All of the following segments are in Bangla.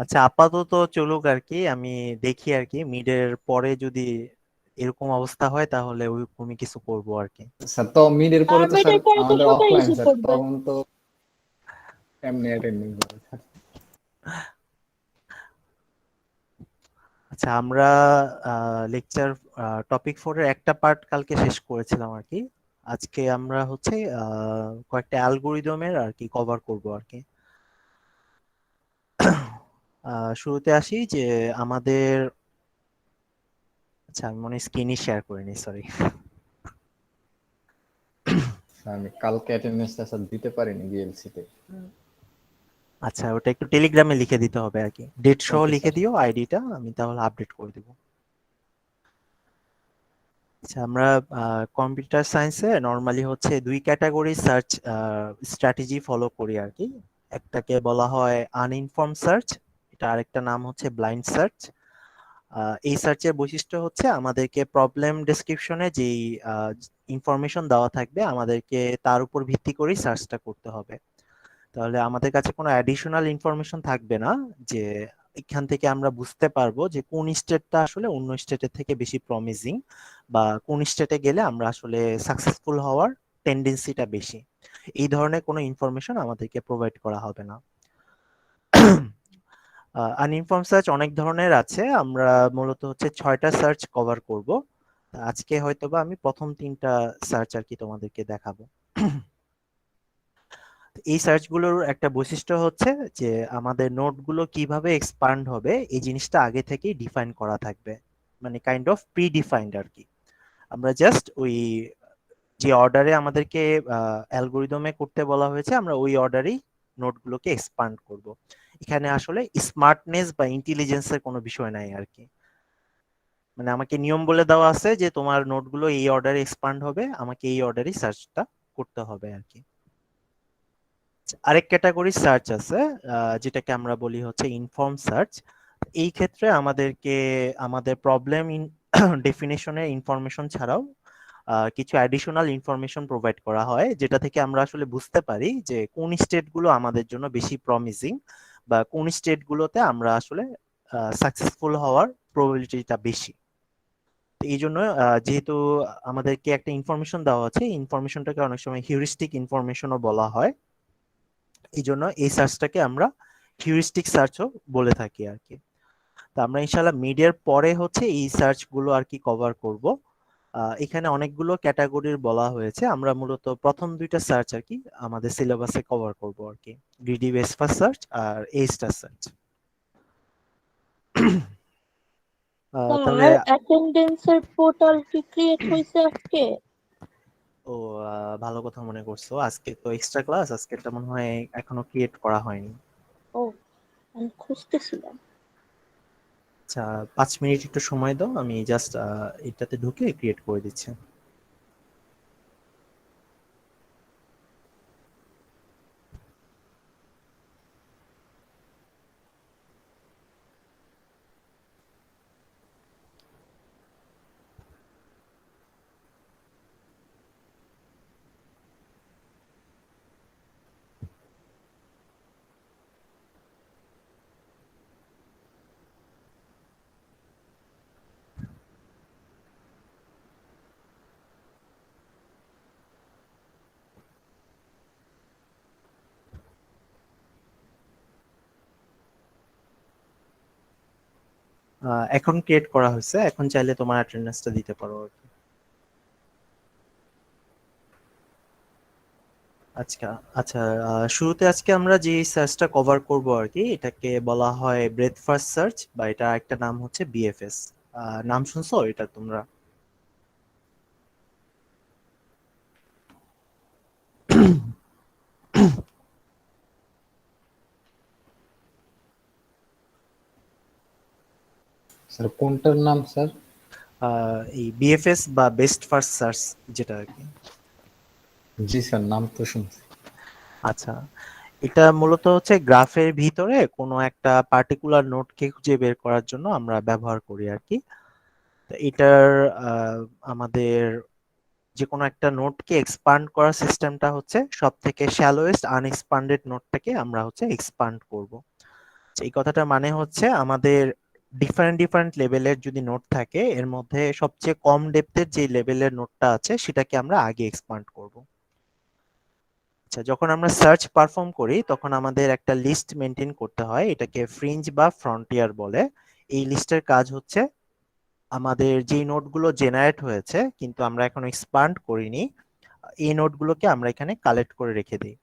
আচ্ছা, আপাতত চলুক আর কি। আমি দেখি আর কি মিডের পরে যদি এরকম অবস্থা হয় তাহলে ওইরকমই কিছু করবো আর কি। স্যার তো মিডের পরে তো স্যার আর্মিটার পরে তো আমাদের সবাই অফলাইন এসে স্যার, পড়বে। তখন তো এমনি অ্যাটেন্ডিং করে স্যার। আচ্ছা, আমরা লেকচার টপিক 4 এর একটা পার্ট কালকে শেষ করেছিলাম আর কি। আজকে আমরা হচ্ছে কয়েকটা অ্যালগরিদমের আর কি কভার করব আর কি। শুরুতে আসি যে আমাদের, আচ্ছা আমি মনে হয় স্ক্রিনই শেয়ার করিনি, সরি। স্যার আমি কালকে অ্যাটেন্ডেন্সটা স্যার দিতে পারিনি বিএলসি তে। আচ্ছা, ওটা একটু টেলিগ্রামে লিখে দিতে হবে আর কি, ডেট সহ ওকে লিখে স্যার। দিও আইডিটা, আমি তাহলে আপডেট করে দেবো। আচ্ছা, আমরা কম্পিউটার সায়েন্সে নর্মালি হচ্ছে দুই ক্যাটাগরি সার্চ স্ট্র্যাটেজি ফলো করি আর কি। একটাকে বলা হয় আনইনফর্ম সার্চ, এটা আরেকটা নাম হচ্ছে ব্লাইন্ড সার্চ। এই সার্চের বৈশিষ্ট্য হচ্ছে আমাদেরকে প্রবলেম ডেসক্রিপশনে যেই ইনফরমেশন দেওয়া থাকবে আমাদেরকে তার উপর ভিত্তি করেই সার্চটা করতে হবে। তাহলে আমাদের কাছে কোনো অ্যাডিশনাল ইনফরমেশন থাকবে না, যে এখান থেকে আমরা বুঝতে পারবো যে কোন স্টেটটা আসলে অন্য স্টেটের থেকে বেশি প্রমিজিং, বা কোন স্টেটে গেলে আমরা আসলে সাকসেসফুল হওয়ার টেন্ডেন্সিটা বেশি। এই ধরনের কোনো ইনফরমেশন আমাদেরকে প্রোভাইড করা হবে না। আনইনফর্ম সার্চ অনেক ধরনের আছে, আমরা মূলত হচ্ছে 6টা সার্চ কভার করব। আজকে হয়তোবা আমি প্রথম 3টা সার্চ আর কি তোমাদেরকে দেখাবো। এই সার্চগুলোর একটা বৈশিষ্ট্য হচ্ছে যে আমাদের নোটগুলো কিভাবে এক্সপান্ড হবে এই জিনিসটা আগে থেকেই ডিফাইন করা থাকবে, মানে কাইন্ড অফ প্রি ডিফাইন্ড আর কি। আমরা জাস্ট ওই যে অর্ডারে আমাদেরকে অ্যালগরিদমে করতে বলা হয়েছে আমরা ওই অর্ডারেই নোটগুলোকে এক্সপান্ড করব। এখানে আসলে স্মার্টনেস বা ইন্টেলিজেন্সের কোনো বিষয় নাই আর কি। মানে আমাকে নিয়ম বলে দেওয়া আছে যে তোমার নোটগুলো এই অর্ডারে এক্সপান্ড হবে, আমাকে এই অর্ডারেই সার্চটা করতে হবে আর কি। আরেক ক্যাটাগরি সার্চ আছে, যেটাকে আমরা বলি হচ্ছে ইনফর্ম সার্চ। এই ক্ষেত্রে আমাদেরকে আমাদের প্রবলেম ডেফিনেশনের ইনফরমেশন ছাড়াও কিছু অ্যাডিশনাল ইনফরমেশন প্রোভাইড করা হয়, যেটা থেকে আমরা আসলে বুঝতে পারি যে কোন স্টেটগুলো আমাদের জন্য বেশি প্রমিজিং, বা কোন স্টেটগুলোতে আমরা আসলে সাকসেসফুল হওয়ার প্রবাবিলিটিটা বেশি। তো এই জন্য যেহেতু আমাদেরকে একটা ইনফরমেশন দেওয়া আছে, ইনফরমেশনটাকে অনেক সময় হিউরিস্টিক ইনফরমেশনও বলা হয়। এই জন্য এই সার্চটাকে আমরা হিউরিস্টিক সার্চও বলে থাকি আর কি। তো আমরা ইনশাল্লাহ মিডিয়ার পরে হচ্ছে এই সার্চ গুলো আর কি কভার করব। এখানে অনেকগুলো ক্যাটাগরির বলা হয়েছে, আমরা মূলত প্রথম 2টা সার্চ আর কি আমাদের সিলেবাসে কভার করব আর কি, গ্রিডি বেস ফার্স্ট সার্চ আর এ স্টার সার্চ। তাহলে স্যার, অ্যাটেন্ডেন্সের পোর্টাল কি ক্রিয়েট হয়েছে আজকে? ও, ভালো কথা মনে করছো, আজকে তো এক্সট্রা ক্লাস, আজকেরটা মনে হয় এখনো ক্রিয়েট করা হয়নি। ও, আমি খুঁজতেছিলাম। আচ্ছা, 5 মিনিট একটু সময় দাও, আমি জাস্ট এটাতে ঢুকে ক্রিয়েট করে দিচ্ছি। এখন ক্রিয়েট করা হয়েছে, এখন চাইলে তোমার অ্যাটেন্ডেন্সটা দিতে পারো আর কি। আচ্ছা, আচ্ছা, শুরুতে আজকে আমরা যে সার্চটা কভার করব আর কি, এটাকে বলা হয় ব্রেথ ফার্স্ট সার্চ, বা এটা একটা নাম হচ্ছে বিএফএস। নাম শুনছো এটা তোমরা? স্যার কোনটার নাম স্যার? এই বিএফএস বা বেস্ট ফার্স্ট সার্চ যেটা আর কি। জি স্যার, নাম তো শুনছি। আচ্ছা, এটা মূলত হচ্ছে গ্রাফের ভিতরে কোনো একটা পার্টিকুলার নোডকে খুঁজে বের করার জন্য আমরা ব্যবহার করি আর কি। তো এটার আহ, আমাদের যে কোনো একটা নোডকে এক্সপান্ড করার সিস্টেমটা হচ্ছে সব থেকে শ্যালোয়েস্ট আনএক্সপান্ডেড নোডটাকে আমরা হচ্ছে এক্সপান্ড করব। এই কথাটা মানে হচ্ছে আমাদের ডিফারেন্ট লেভেলের যদি নোট থাকে এর মধ্যে সবচেয়ে কম ডেপথের যে লেভেলের নোটটা আছে সেটাকে আমরা আগে এক্সপান্ড করব। আচ্ছা, যখন আমরা সার্চ পারফর্ম করি তখন আমাদের একটা লিস্ট মেনটেন করতে হয়, এটাকে ফ্রিঞ্জ বা ফ্রন্টিয়ার বলে। এই লিস্টের কাজ হচ্ছে আমাদের যে নোটগুলো জেনারেট হয়েছে কিন্তু আমরা এখনো এক্সপান্ড করিনি, এই নোটগুলোকে আমরা এখানে কালেক্ট করে রেখে দিই।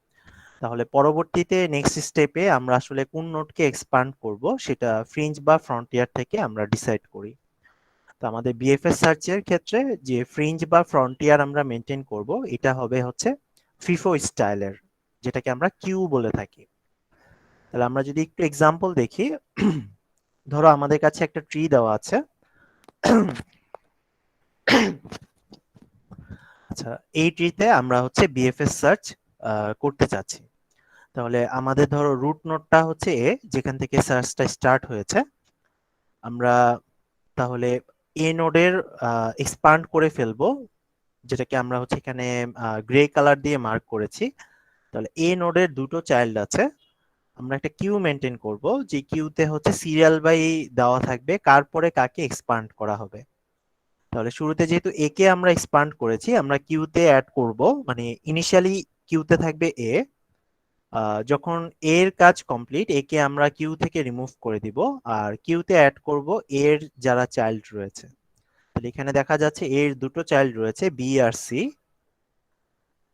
তাহলে পরবর্তীতে নেক্সট স্টেপে আমরা আসলে কোন নোটকে এক্সপান্ড করব সেটা ফ্রিঞ্জ বা ফ্রন্টিয়ার থেকে আমরা ডিসাইড করি। তো আমাদের বিএফএস সার্চের ক্ষেত্রে যে ফ্রিঞ্জ বা ফ্রন্টিয়ার আমরা মেনটেন করব এটা হবে হচ্ছে ফিফো স্টাইলের, যেটাকে আমরা কিউ বলে থাকি। তাহলে আমরা যদি একটু এক্সাম্পল দেখি, ধরো আমাদের কাছে একটা ট্রি দেওয়া আছে। আচ্ছা, এই ট্রিতে আমরা হচ্ছে বিএফএস সার্চ করতে চাচ্ছি। তাহলে আমাদের ধরো রুট নোডটা হচ্ছে এ, যেখান থেকে সার্চটা স্টার্ট হয়েছে। আমরা তাহলে এ নোডের এক্সপান্ড করে ফেলবো, যেটাকে আমরা হচ্ছে এখানে গ্রে কালার দিয়ে মার্ক করেছি। তাহলে এ নোডের দুটো চাইল্ড আছে, আমরা একটা কিউ মেনটেন করব, যে কিউতে হচ্ছে সিরিয়াল বাই দেওয়া থাকবে কার পরে কাকে এক্সপান্ড করা হবে। তাহলে শুরুতে যেহেতু এ কে আমরা এক্সপান্ড করেছি, আমরা কিউতে অ্যাড করব, মানে ইনিশিয়ালি কিউতে থাকবে এ। যখন এর কাজ কমপ্লিট, এ কে আমরা কিউ থেকে রিমুভ করে দিব আর কিউতে অ্যাড করব এর যারা চাইল্ড রয়েছে। তাহলে এখানে দেখা যাচ্ছে এর দুটো চাইল্ড রয়েছে বি আর সি।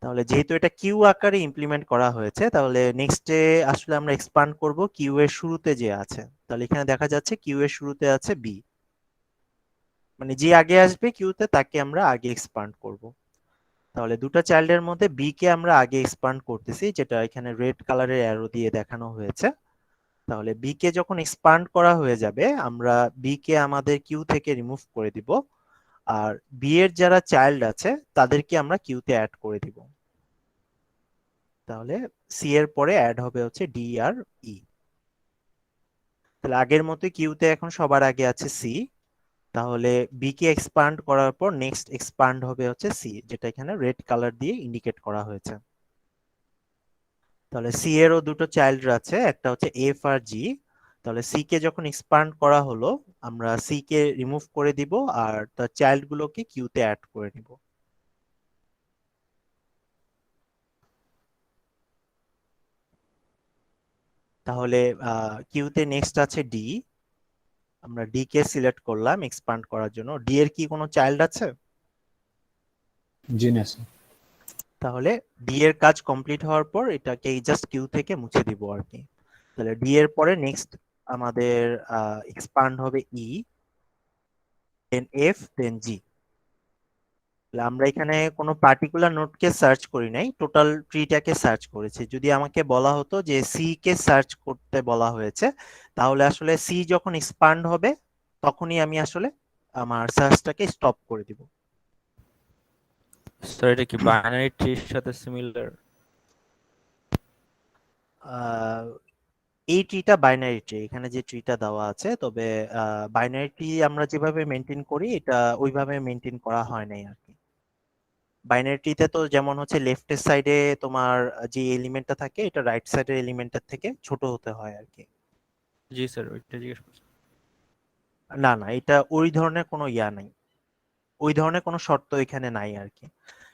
তাহলে যেহেতু এটা কিউ আকারে ইমপ্লিমেন্ট করা হয়েছে, তাহলে নেক্সটে আসলে আমরা এক্সপান্ড করব কিউ এর শুরুতে যে আছে। তাহলে এখানে দেখা যাচ্ছে কিউ এর শুরুতে আছে বি, মানে যে আগে আসবে কিউতে তাকে আমরা আগে এক্সপান্ড করব। তাহলে দুটো চাইল্ডের মধ্যে বি কে আমরা আগে এক্সপান্ড করতেছি, যেটা এখানে রেড কালারের অ্যারো দিয়ে দেখানো হয়েছে। তাহলে বি কে যখন এক্সপান্ড করা হয়ে যাবে, আমরা বি কে আমাদের কিউ থেকে রিমুভ করে দিব আর বি এর যারা চাইল্ড আছে তাদেরকে আমরা কিউতে অ্যাড করে দিব। তাহলে সি এর পরে অ্যাড হবে হচ্ছে ডি আর ই। তাহলে আগের মতোই কিউতে এখন সবার আগে আছে সি। তাহলে বি কে এক্সপান্ড করার পর নেক্সট এক্সপান্ড হবে হচ্ছে সি, যেটা এখানে রেড কালার দিয়ে ইন্ডিকেট করা হয়েছে। তাহলে সি এরও দুটো চাইল্ড আছে, একটা হচ্ছে এফ আর জি। তাহলে সি কে যখন এক্সপান্ড করা হলো, আমরা সি কে রিমুভ করে দিব আর তার চাইল্ড গুলোকে কিউতে অ্যাড করে নিব। তাহলে কিউতে নেক্সট আছে ডি, আমরা ডি কে সিলেক্ট করলাম এক্সপান্ড করার জন্য। ডি এর কি কোনো চাইল্ড আছে? জি না স্যার। তাহলে ডি এর কাজ কমপ্লিট হওয়ার পর এটাকে জাস্ট কিউ থেকে মুছে দিব আর কি। তাহলে ডি এর পরে নেক্সট আমাদের এক্সপান্ড হবে ই, দেন এফ, দেন জি। আমরা এখানে কোনো পার্টিকুলার নোডকে সার্চ করি নাই, টোটাল ট্রিটাকে সার্চ করেছি। যদি আমাকে বলা হতো যে সি কে সার্চ করতে বলা হয়েছে, তাহলে আসলে সি যখন এক্সপান্ড হবে তখনই আমি আসলে আমার সার্চটাকে স্টপ করে দিব। স্যার এটা কি বাইনারি ট্রির সাথে সিমিলার? এই ট্রিটা বাইনারি ট্রি, এখানে যে ট্রিটা দেওয়া আছে, তবে বাইনারি ট্রি আমরা যেভাবে মেনটেন করি এটা ওইভাবে মেনটেন করা হয় নাই আর কি। বাইনারি ট্রিতে তো যেমন হচ্ছে লেফটের সাইডে তোমার যে এলিমেন্টটা থাকে এটা রাইট সাইডের এলিমেন্টের থেকে ছোট হতে হয় আর কি। জি স্যার, ওইটা জিজ্ঞেস করছি। না না, এটা ওই ধরনের কোনো ইয়া নাই, ওই ধরনের কোনো শর্ত এখানে নাই আর কি।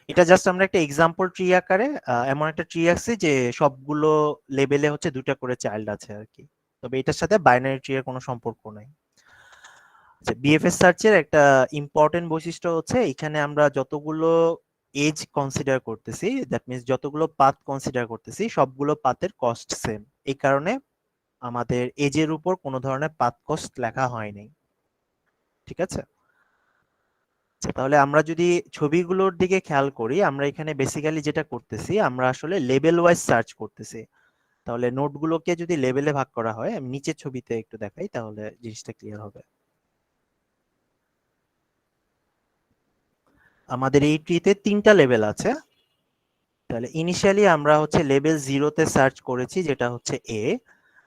এটা জাস্ট আমরা একটা এক্সাম্পল ট্রি আকারে এমন একটা ট্রি আছে যে সবগুলো লেভেলে হচ্ছে দুটা করে চাইল্ড আছে আর কি। তবে এটার সাথে বাইনারি ট্রি এর কোনো সম্পর্ক নাই। আচ্ছা, বিএফএস সার্চের একটা ইম্পর্টেন্ট বৈশিষ্ট্য হচ্ছে এখানে আমরা যতগুলো এজ কনসিডার করতেছি, দ্যাট মিন্স যতগুলো পাথ কনসিডার করতেছি সবগুলো পাথের কস্ট সেম। এই কারণে আমাদের এজের উপর কোনো ধরনের পাথ কস্ট লেখা হয়নি। ঠিক আছে? আচ্ছা, তাহলে আমরা যদি ছবিগুলোর দিকে খেয়াল করি, আমরা এখানে বেসিক্যালি যেটা করতেছি আমরা আসলে লেভেল ওয়াইজ সার্চ করতেছি। তাহলে নোটগুলোকে যদি লেভেলে ভাগ করা হয়, আমি নিচের ছবিতে একটু দেখাই তাহলে জিনিসটা ক্লিয়ার হবে। আমাদের এই ট্রিতে 3টা লেভেল আছে। তাহলে ইনিশিয়ালি আমরা হচ্ছে লেভেল 0-তে সার্চ করেছি, যেটা হচ্ছে এ।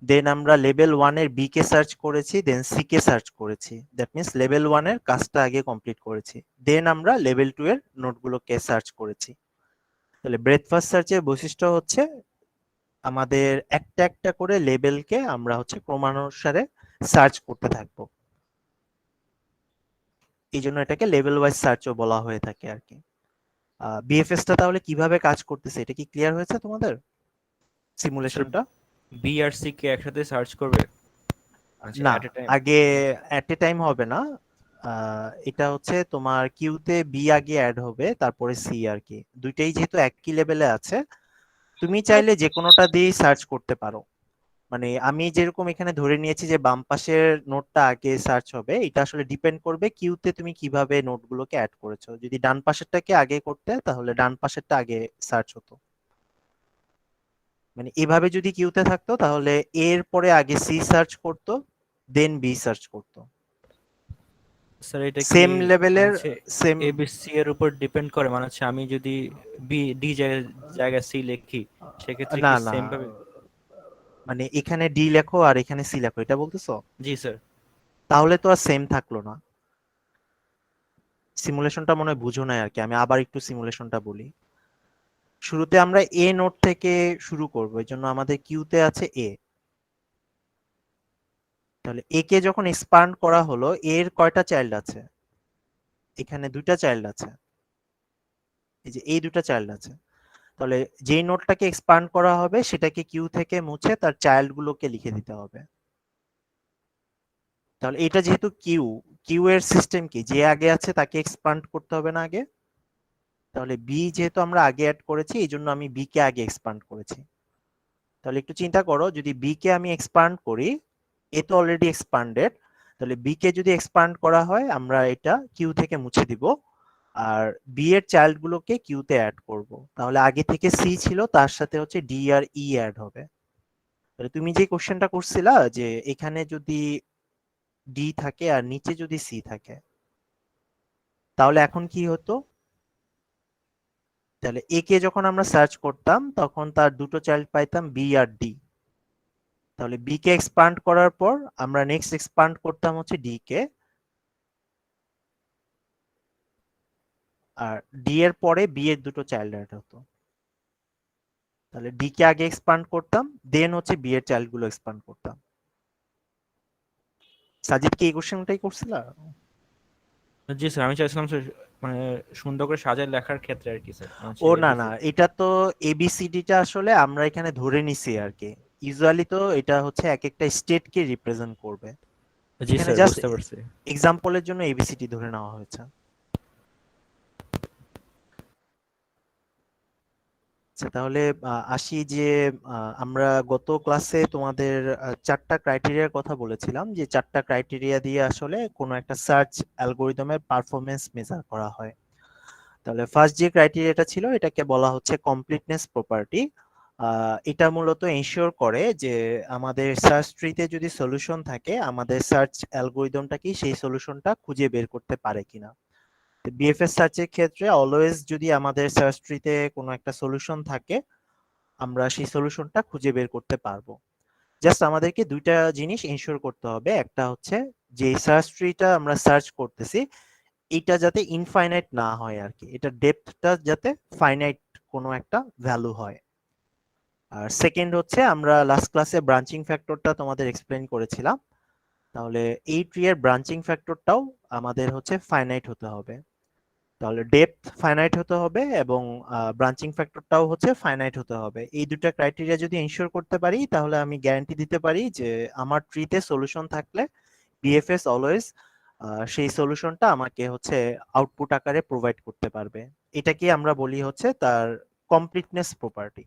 দেন আমরা লেভেল 1 এর বি কে সার্চ করেছি, দেন সি কে সার্চ করেছি। দ্যাট মিন্স লেভেল 1 এর কাজটা আগে কমপ্লিট করেছি। দেন আমরা লেভেল 2 এর নোটগুলোকে সার্চ করেছি। তাহলে ব্রেথ ফার্স্ট সার্চের বৈশিষ্ট্য হচ্ছে আমাদের একটা একটা করে লেবেলকে আমরা হচ্ছে ক্রমানুসারে সার্চ করতে থাকবো। এই জন্য এটাকে লেভেল ওয়াইজ সার্চও বলা হয়ে থাকে আর কি। বিএফএসটা তাহলে কিভাবে কাজ করতেছে এটা কি ক্লিয়ার হয়েছে তোমাদের, সিমুলেশনটা? বি আর সি কে একসাথে সার্চ করবে? আচ্ছা, না, এট এ টাইম। আগে অ্যাট এ টাইম হবে না। এটা হচ্ছে তোমার কিউতে বি আগে অ্যাড হবে, তারপরে সি আর কি। দুইটাই যেহেতু একই লেভেলে আছে, তুমি চাইলে যে কোনোটা দিয়েই সার্চ করতে পারো। মানে আমি যেরকম এখানে ধরে নিয়েছি যে বাম পাশের নোটটা আগে সার্চ হবে, এটা আসলে ডিপেন্ড করবে কিউতে তুমি কিভাবে নোটগুলোকে অ্যাড করেছো। যদি ডান পাশেরটাকে আগে করতে তাহলে ডান পাশেরটা আগে সার্চ হতো। মানে এভাবে যদি কিউতে থাকতো তাহলে এর পরে আগে সি সার্চ করতো, দেন বি সার্চ করতো। স্যার এটা কি সেম লেভেলের হচ্ছে সেম। এ বি সি এর উপর ডিপেন্ড করে? মানে হচ্ছে আমি যদি বি ডি জায়গায় সি লিখি, সেক্ষেত্রে না কি না, সেম ভাবে? মানে এখানে ডি লেখো আর এখানে সি লেখো, এটা বলতেছো? জি স্যার। তাহলে তো আর সেম থাকলো না। সিমুলেশনটা মনে হয় বুঝো নাই আর কি, আমি আবার একটু সিমুলেশনটা বলি। শুরুতে আমরা এ নোড থেকে শুরু করব, এই জন্য আমাদের কিউতে আছে এ। তাহলে এ কে যখন এক্সপান্ড করা হলো, এর কয়টা চাইল্ড আছে? এখানে দুইটা চাইল্ড আছে, এই যে এই দুটা চাইল্ড আছে। তাহলে যেই নোডটাকে এক্সপান্ড করা হবে সেটাকে কিউ থেকে মুছে তার চাইল্ড গুলোকে লিখে দিতে হবে। তাহলে এটা যেহেতু কিউ, কিউ এর সিস্টেম কি, যে আগে আছে তাকে এক্সপান্ড করতে হবে না আগে? তাহলে বি যেহেতু আমরা আগে অ্যাড করেছি, এই জন্য আমি বি কে আগে এক্সপান্ড করেছি। তাহলে একটু চিন্তা করো, যদি বি কে আমি এক্সপান্ড করি, এ তো অলরেডি এক্সপান্ডেড, তাহলে বি কে যদি এক্সপান্ড করা হয় আমরা এটা কিউ থেকে মুছে দিব, আর বি এর চাইল্ড গুলোকে কিউতে অ্যাড করব। তাহলে আগে থেকে সি ছিল, তার সাথে হচ্ছে ডি আর ই অ্যাড হবে। তাহলে তুমি যে কোশ্চেনটা করছিলা যে এখানে যদি ডি থাকে আর নিচে যদি সি থাকে, তাহলে এখন কি হতো? তাহলে এ কে যখন আমরা সার্চ করতাম তখন তার দুটো চাইল্ড পাইতাম, বি আর ডি। তাহলে বি কে এক্সপান্ড করার পর আমরা নেক্সট এক্সপান্ড করতাম হচ্ছে ডি কে, আর ডি এর পরে বি এর দুটো চাইল্ড অ্যাড হতো। তাহলে ডি কে আগে এক্সপান্ড করতাম, দেন হচ্ছে বি এর চাইল্ড গুলো এক্সপান্ড করতাম। সাজিদ কি এই কোশ্চেনটাই করছিল? জি স্যার, আমি চাইছিলাম স্যার মানে সুন্দর করে সাজায় লেখার ক্ষেত্রে আর কি স্যার, মানে হচ্ছে ও না না, এবিসি। এটা তো এবিসিডিটা আসলে আমরা এখানে ধরে নিছি আর কি। ইউজুয়ালি তো এটা হচ্ছে এক একটা স্টেটকে রিপ্রেজেন্ট করবে। জি এখানে স্যার, জাস্ট বুঝতে পারছি। এক্সাম্পলের জন্য এবিসিডি ধরে নেওয়া হয়েছে। আচ্ছা, তাহলে আসি যে আমরা গত ক্লাসে তোমাদের চারটা ক্রাইটেরিয়ার কথা বলেছিলাম, যে চারটা ক্রাইটেরিয়া দিয়ে আসলে কোনো একটা সার্চ অ্যালগোরিদমের পারফরমেন্স মেজার করা হয়। তাহলে ফার্স্ট যে ক্রাইটেরিয়াটা ছিল এটাকে বলা হচ্ছে কমপ্লিটনেস প্রপার্টি। এটা মূলত এনশিওর করে যে আমাদের সার্চ ট্রিতে যদি সলিউশন থাকে, আমাদের সার্চ অ্যালগোরিদমটা কি সেই সলিউশনটা খুঁজে বের করতে পারে কিনা। বিএফএস সার্চের ক্ষেত্রে অলওয়েজ যদি আমাদের সার্চ ট্রিতে কোনো একটা সলিউশন থাকে, আমরা সেই সলিউশনটা খুঁজে বের করতে পারবো। জাস্ট আমাদেরকে দুইটা জিনিস এনশিওর করতে হবে, একটা হচ্ছে যে সার্চ ট্রিটা আমরা সার্চ করতেছি এটা যাতে ইনফাইনাইট না হয় আর কি, এটা ডেপথটা যাতে ফাইনাইট কোনো একটা ভ্যালু হয়। আর সেকেন্ড হচ্ছে আমরা লাস্ট ক্লাসে ব্রাঞ্চিং ফ্যাক্টরটা তোমাদের এক্সপ্লেন করেছিলাম, তাহলে এই ট্রি এর ব্রাঞ্চিং ফ্যাক্টরটাও আমাদের হচ্ছে ফাইনাইট হতে হবে। তাহলে ডেপথ ফাইনাইট হতে হবে এবং ব্রাঞ্চিং ফ্যাক্টরটাও হচ্ছে ফাইনাইট হতে হবে। এই দুটো ক্রাইটেরিয়া যদি এনশিওর করতে পারি তাহলে আমি গ্যারান্টি দিতে পারি যে আমার ট্রিতে সলিউশন থাকলে বিএফএস অলওয়েজ সেই সলিউশনটা আমাকে হচ্ছে আউটপুট আকারে প্রোভাইড করতে পারবে। এটাকে আমরা বলি হচ্ছে তার কমপ্লিটনেস প্রপার্টি।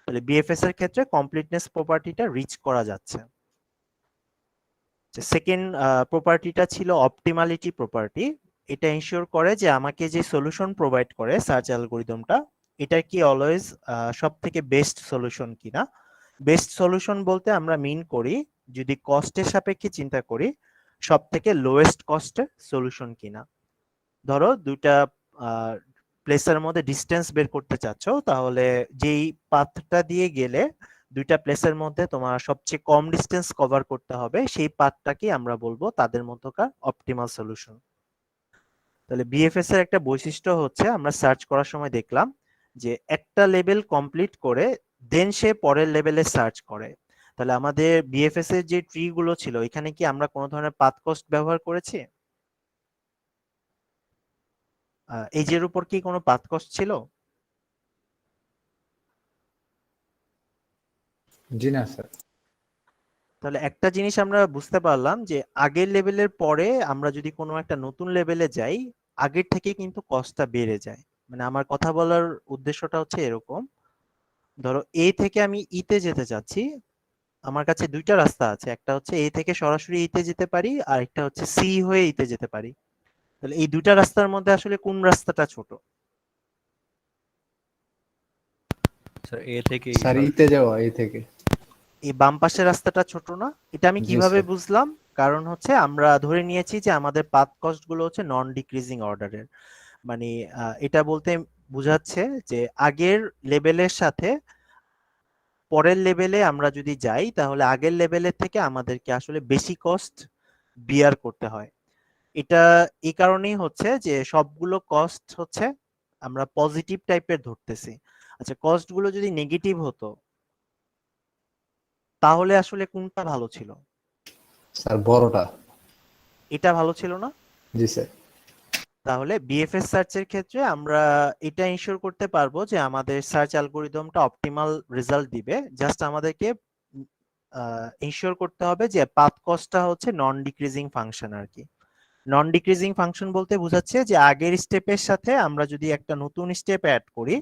তাহলে বিএফএস এর ক্ষেত্রে কমপ্লিটনেস প্রপার্টিটা রিচ করা যাচ্ছে। সেকেন্ড প্রপার্টিটা ছিল অপটিমালিটি প্রপার্টি। এটা এনশিওর করে যে আমাকে যে সলিউশন প্রোভাইড করে সার্চ অ্যালগোরিদমটা, এটা কি অলওয়েজ সব থেকে বেস্ট সলিউশন কিনা। বেস্ট সলিউশন বলতে আমরা মিন করি, যদি কস্টের সাপেক্ষে চিন্তা করি, সব থেকে লোয়েস্ট কস্টের সলিউশন কিনা। ধরো দুইটা প্লেসের মধ্যে ডিস্টেন্স বের করতে চাচ্ছ, তাহলে যেই পাথটা দিয়ে গেলে দুইটা প্লেসের মধ্যে তোমার সবচেয়ে কম ডিস্টেন্স কভার করতে হবে, সেই পাথটাকে আমরা বলবো তাদের মধ্যকার অপটিমাল সলিউশন। তাহলে বিএফএস এর একটা বৈশিষ্ট্য হচ্ছে আমরা সার্চ করার সময় দেখলাম যে একটা লেভেল কমপ্লিট করে দেন সে পরের লেভেলে সার্চ করে। তাহলে আমাদের বিএফএস এর যে ট্রি গুলো ছিল এখানে কি আমরা কোনো ধরনের পাথ কস্ট ব্যবহার করেছি? এজের উপর কি কোনো পাথ কস্ট ছিল? জি না স্যার। তাহলে একটা জিনিস আমরা বুঝতে পারলাম যে আগের লেভেলের পরে আমরা যদি কোনো একটা নতুন লেভেলে যাই, আগের থেকে কিন্তু কস্টটা বেড়ে যায়। মানে আমার কথা বলার উদ্দেশ্যটা হচ্ছে এরকম, ধরো এ থেকে আমি ইতে যেতে চাচ্ছি, আমার কাছে দুইটা রাস্তা আছে, একটা হচ্ছে এ থেকে সরাসরি ইতে যেতে পারি, আর একটা হচ্ছে সি হয়ে ইতে যেতে পারি। তাহলে এই দুইটা রাস্তার মধ্যে আসলে কোন রাস্তাটা ছোট? স্যার এ থেকে স্যার ইতে যাওয়া, এই থেকে। এই বাম পাশের রাস্তাটা ছোট না? এটা আমি জি কিভাবে স্যার। বুঝলাম? কারণ হচ্ছে আমরা ধরে নিয়েছি যে আমাদের পাথ কস্ট গুলো হচ্ছে নন ডিক্রিজিং অর্ডারের। মানে এটা বলতে বোঝাচ্ছে যে আগের লেভেলের সাথে পরের লেভেলে আমরা যদি যাই তাহলে আগের লেভেলের থেকে আমাদেরকে আসলে বেশি কস্ট বিয়ার করতে হয়। এটা এই কারণেই হচ্ছে যে সবগুলো কস্ট হচ্ছে আমরা পজিটিভ টাইপের ধরতেছি। আচ্ছা, কস্ট গুলো যদি নেগেটিভ হতো তাহলে আসলে কোনটা ভালো ছিল? স্যার বড়টা। এটা ভালো ছিল না? জি স্যার। তাহলে বিএফএস সার্চের ক্ষেত্রে আমরা এটা ইনশিওর করতে পারবো যে আমাদের সার্চ অ্যালগরিদমটা অপটিমাল রেজাল্ট দিবে। জাস্ট আমাদেরকে ইনশিওর করতে হবে যে পাথ কস্টটা হচ্ছে নন ডিক্রিজিং ফাংশন আর কি। নন ডিক্রিজিং ফাংশন বলতে বোঝাচ্ছে যে আগের স্টেপের সাথে আমরা যদি একটা নতুন স্টেপ অ্যাড করি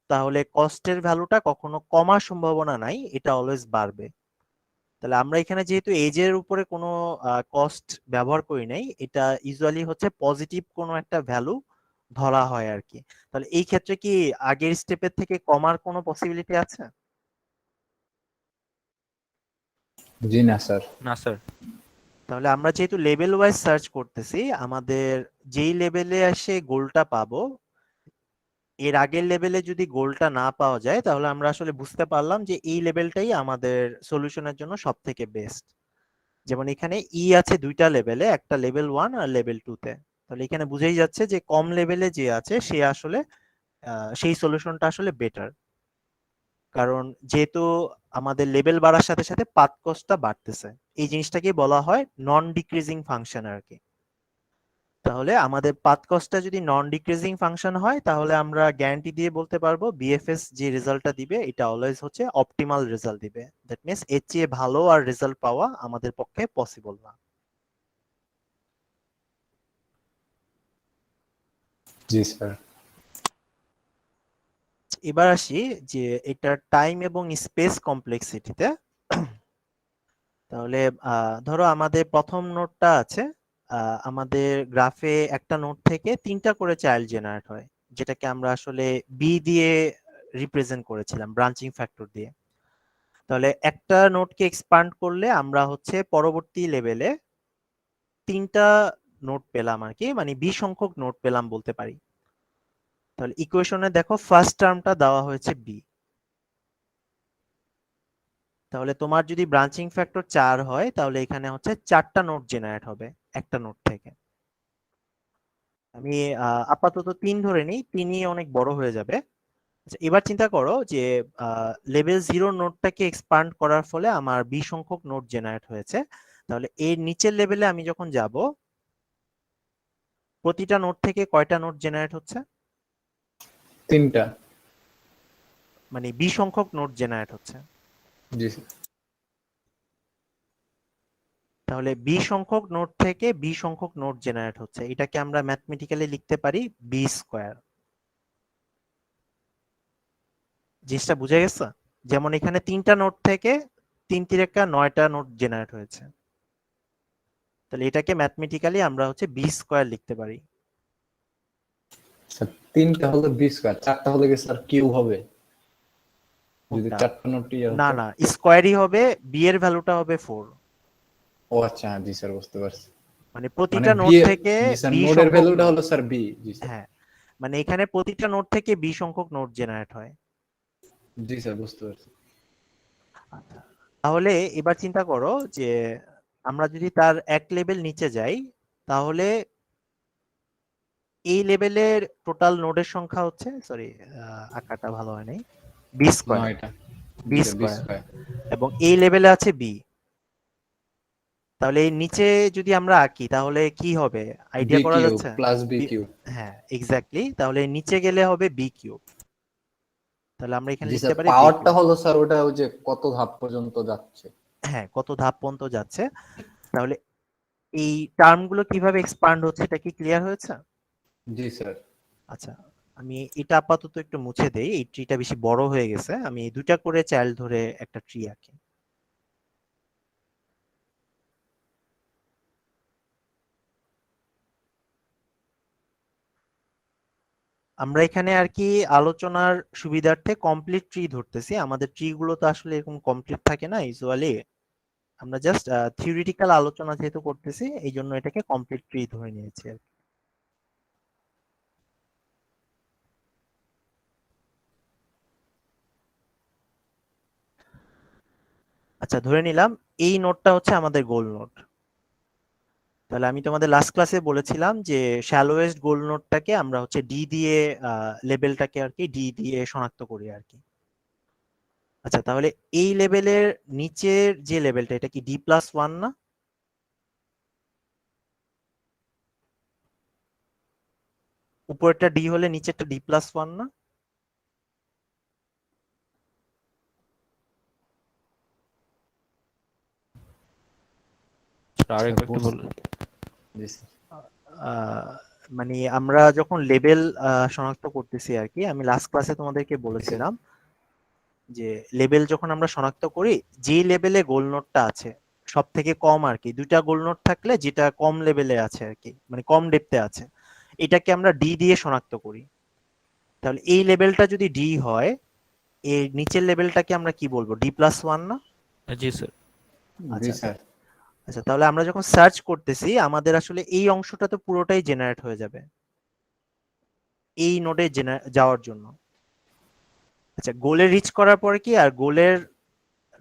তাহলে কস্টের ভ্যালুটা কখনো কমার সম্ভাবনা নাই, এটা অলওয়েজ বাড়বে। তাহলে আমরা এখানে যেহেতু এজের উপরে কোনো কস্ট ব্যবহার করি নাই, এটা ইউজুয়ালি হচ্ছে পজিটিভ কোনো একটা ভ্যালু ধরা হয় আর কি। তাহলে এই ক্ষেত্রে কি আগের স্টেপের থেকে কমার কোনো পসিবিলিটি আছে? জি না স্যার। না স্যার। তাহলে আমরা যেহেতু লেভেল ওয়াইজ সার্চ করতেছি, আমাদের যেই লেভেলে এসে গোলটা পাবো এর আগের লেভেলে যদি গোলটা না পাওয়া যায় তাহলে আমরা আসলে বুঝতে পারলাম যে এই লেভেলটাই আমাদের সলিউশনের জন্য সব থেকে বেস্ট। যেমন এখানে ই আছে দুইটা লেভেলে, একটা লেভেল 1 আর লেভেল 2 তে। তাহলে এখানে বুঝেই যাচ্ছে যে কম লেভেলে যে আছে সে আসলে সেই সলিউশনটা আসলে বেটার। কারণ যেহেতু আমাদের লেভেল বাড়ার সাথে সাথে পাথ কস্টটা বাড়তেছে, এই জিনিসটাকে বলা হয় নন ডিক্রিজিং ফাংশন আর কি। তাহলে আমাদের পাথ কস্টটা যদি নন ডিক্রিজিং ফাংশন হয় তাহলে আমরা গ্যারান্টি দিয়ে বলতে পারবো বিএফএস যে রেজাল্টটা দিবে এটা অলওয়েজ হচ্ছে অপটিমাল রেজাল্ট দিবে। দ্যাট মিন্স এর চেয়ে ভালো আর রেজাল্ট পাওয়া আমাদের পক্ষে পসিবল না। জি স্যার। এবার আসি যে এটা টাইম এবং স্পেস কমপ্লেক্সিটিতে। তাহলে ধরো আমাদের প্রথম নোডটা আছে, আমাদের গ্রাফে একটা নোড থেকে তিনটা করে চাইল্ড জেনারেট হয়, যেটাকে আমরা আসলে বি দিয়ে রিপ্রেজেন্ট করেছিলাম ব্রাঞ্চিং ফ্যাক্টর দিয়ে। তাহলে একটা নোডকে এক্সপান্ড করলে আমরা হচ্ছে পরবর্তী লেভেলে তিনটা নোড পেলাম আর কি, মানে বি সংখ্যক নোড পেলাম বলতে পারি। তাহলে ইকুয়েশনে দেখো ফার্স্ট টার্মটা দেওয়া হয়েছে বি। তাহলে তোমার যদি ব্রাঞ্চিং ফ্যাক্টর 4 হয় তাহলে এখানে হচ্ছে 4টা নোড জেনারেট হবে একটা নোড থেকে। আমি আপাতত 3 ধরে নিই, 3ই অনেক বড় হয়ে যাবে। আচ্ছা, এবার চিন্তা করো যে লেভেল 0 নোডটাকে এক্সপান্ড করার ফলে আমার 20 সংখ্যক নোড জেনারেট হয়েছে। তাহলে এর নিচের লেভেলে আমি যখন যাব প্রতিটা নোড থেকে কয়টা নোড জেনারেট হচ্ছে? 3টা। মানে 20 সংখ্যক নোড জেনারেট হচ্ছে। জি স্যার। তাহলে 20 সংখ্যক নোড থেকে 20 সংখ্যক নোড জেনারেট হচ্ছে, এটাকে আমরা ম্যাথমেটিক্যালি লিখতে পারি বি স্কোয়ার। জিনিসটা বুঝে গেছে? যেমন এখানে 3টা নোড থেকে 3 3 9টা নোড জেনারেট হয়েছে, তাহলে এটাকে ম্যাথমেটিক্যালি আমরা হচ্ছে বি স্কোয়ার লিখতে পারি। স্যার 3টা হলে 20 স্কয়ার, 4টা হলে কি স্যার কিউব হবে? যদি কোনটা? 4টা নোট ইয়ে না হতো। না, স্কোয়ারই হবে, বি এর ভ্যালুটা হবে 4। ও আচ্ছা, হ্যাঁ জি স্যার, বুঝতে পারছি। মানে মানে প্রতিটা বি নোড থেকে জি স্যার, বি নোডের সংখ্যক ভ্যালুটা নোড। হলো স্যার বি। জি স্যার। হ্যাঁ, মানে এখানে প্রতিটা নোড থেকে বি সংখ্যক নোড জেনারেট হয়। জি স্যার, বুঝতে পারছি। আচ্ছা, তাহলে এবার চিন্তা করো যে আমরা যদি তার এক লেভেল নিচে যাই তাহলে এই লেভেলের টোটাল নোডের সংখ্যা হচ্ছে, সরি আঁকাটা ভালো হয় নাই, বি স্কোয়ার। 9টা। বি জি স্যার, বি স্কোয়ার, স্কয়ার। এবং এই লেভেলে আছে বি। তাহলে এই নিচে যদি আমরা আঁকি তাহলে কি হবে, বি আইডিয়া করা কিউব যাচ্ছে? Plus B B- cube. হ্যাঁ এক্স্যাক্টলি, তাহলে নিচে গেলে হবে বি কিউব। তাহলে আমরা এখানে জি লিখতে স্যার, পারি বি পাওয়ারটা কিউব। হলো স্যার ওটা ওই যে কত ধাপ পর্যন্ত যাচ্ছে। হ্যাঁ, কত ধাপ পর্যন্ত যাচ্ছে। তাহলে এই টার্মগুলো কিভাবে এক্সপান্ড হচ্ছে এটা কি ক্লিয়ার হয়েছে? জি স্যার। আচ্ছা, আমি এটা আপাতত একটু মুছে দেই, এই ট্রিটা বেশি বড় হয়ে গেছে। আমি দুইটা করে চাইল্ড ধরে একটা ট্রি আঁকি। আমরা এখানে আর কি আলোচনার সুবিধার্থে কমপ্লিট ট্রি ধরতেছি। আমাদের ট্রি গুলো তো আসলে এরকম কমপ্লিট থাকে না ইউজুয়ালি। আমরা জাস্ট থিওরিটিক্যাল আলোচনা যেহেতু করতেছি, এই জন্য এটাকে কমপ্লিট ট্রি ধরে নিয়েছি আর কি। আচ্ছা, ধরে নিলাম এই নোডটা হচ্ছে আমাদের গোল নোড। তাহলে আমি তোমাদের লাস্ট ক্লাসে বলেছিলাম যে শ্যালোয়েস্ট গোল নোডটাকে আমরা হচ্ছে ডি দিয়ে, লেভেলটাকে আর কি ডি দিয়ে শনাক্ত করি আর কি। আচ্ছা, তাহলে এই লেভেলের নিচের যে লেভেলটা, এটা কি ডি প্লাস ওয়ান না? উপরেরটা ডি হলে নিচেরটা ডি প্লাস ওয়ান না? স্যার আরেকবার একটু বলুন। জি স্যার। আহ, মানে আমরা যখন লেভেল শনাক্ত করতেছি আর কি, আমি লাস্ট ক্লাসে তোমাদেরকে জি স্যার। বলেছিলাম যে লেভেল যখন আমরা শনাক্ত করি, যে লেভেলে গোল নোটটা আছে সব থেকে কম আর কি, দুইটা গোল নোট থাকলে যেটা কম লেভেলে আছে আর কি, মানে কম ডেপথে আছে, এটাকে আমরা ডি দিয়ে শনাক্ত করি। তাহলে এই লেভেলটা যদি ডি হয়, এর নিচের লেভেলটাকে আমরা কি বলবো, ডি প্লাস ওয়ান না? জি স্যার। জি আচ্ছা স্যার। আচ্ছা, তাহলে আমরা যখন সার্চ করতেছি আমাদের আসলে এই অংশটা তো পুরোটাই জেনারেট হয়ে যাবে এই নোডে যাওয়ার জন্য। আচ্ছা, গোলে রিচ করার পরে কি আর গোলের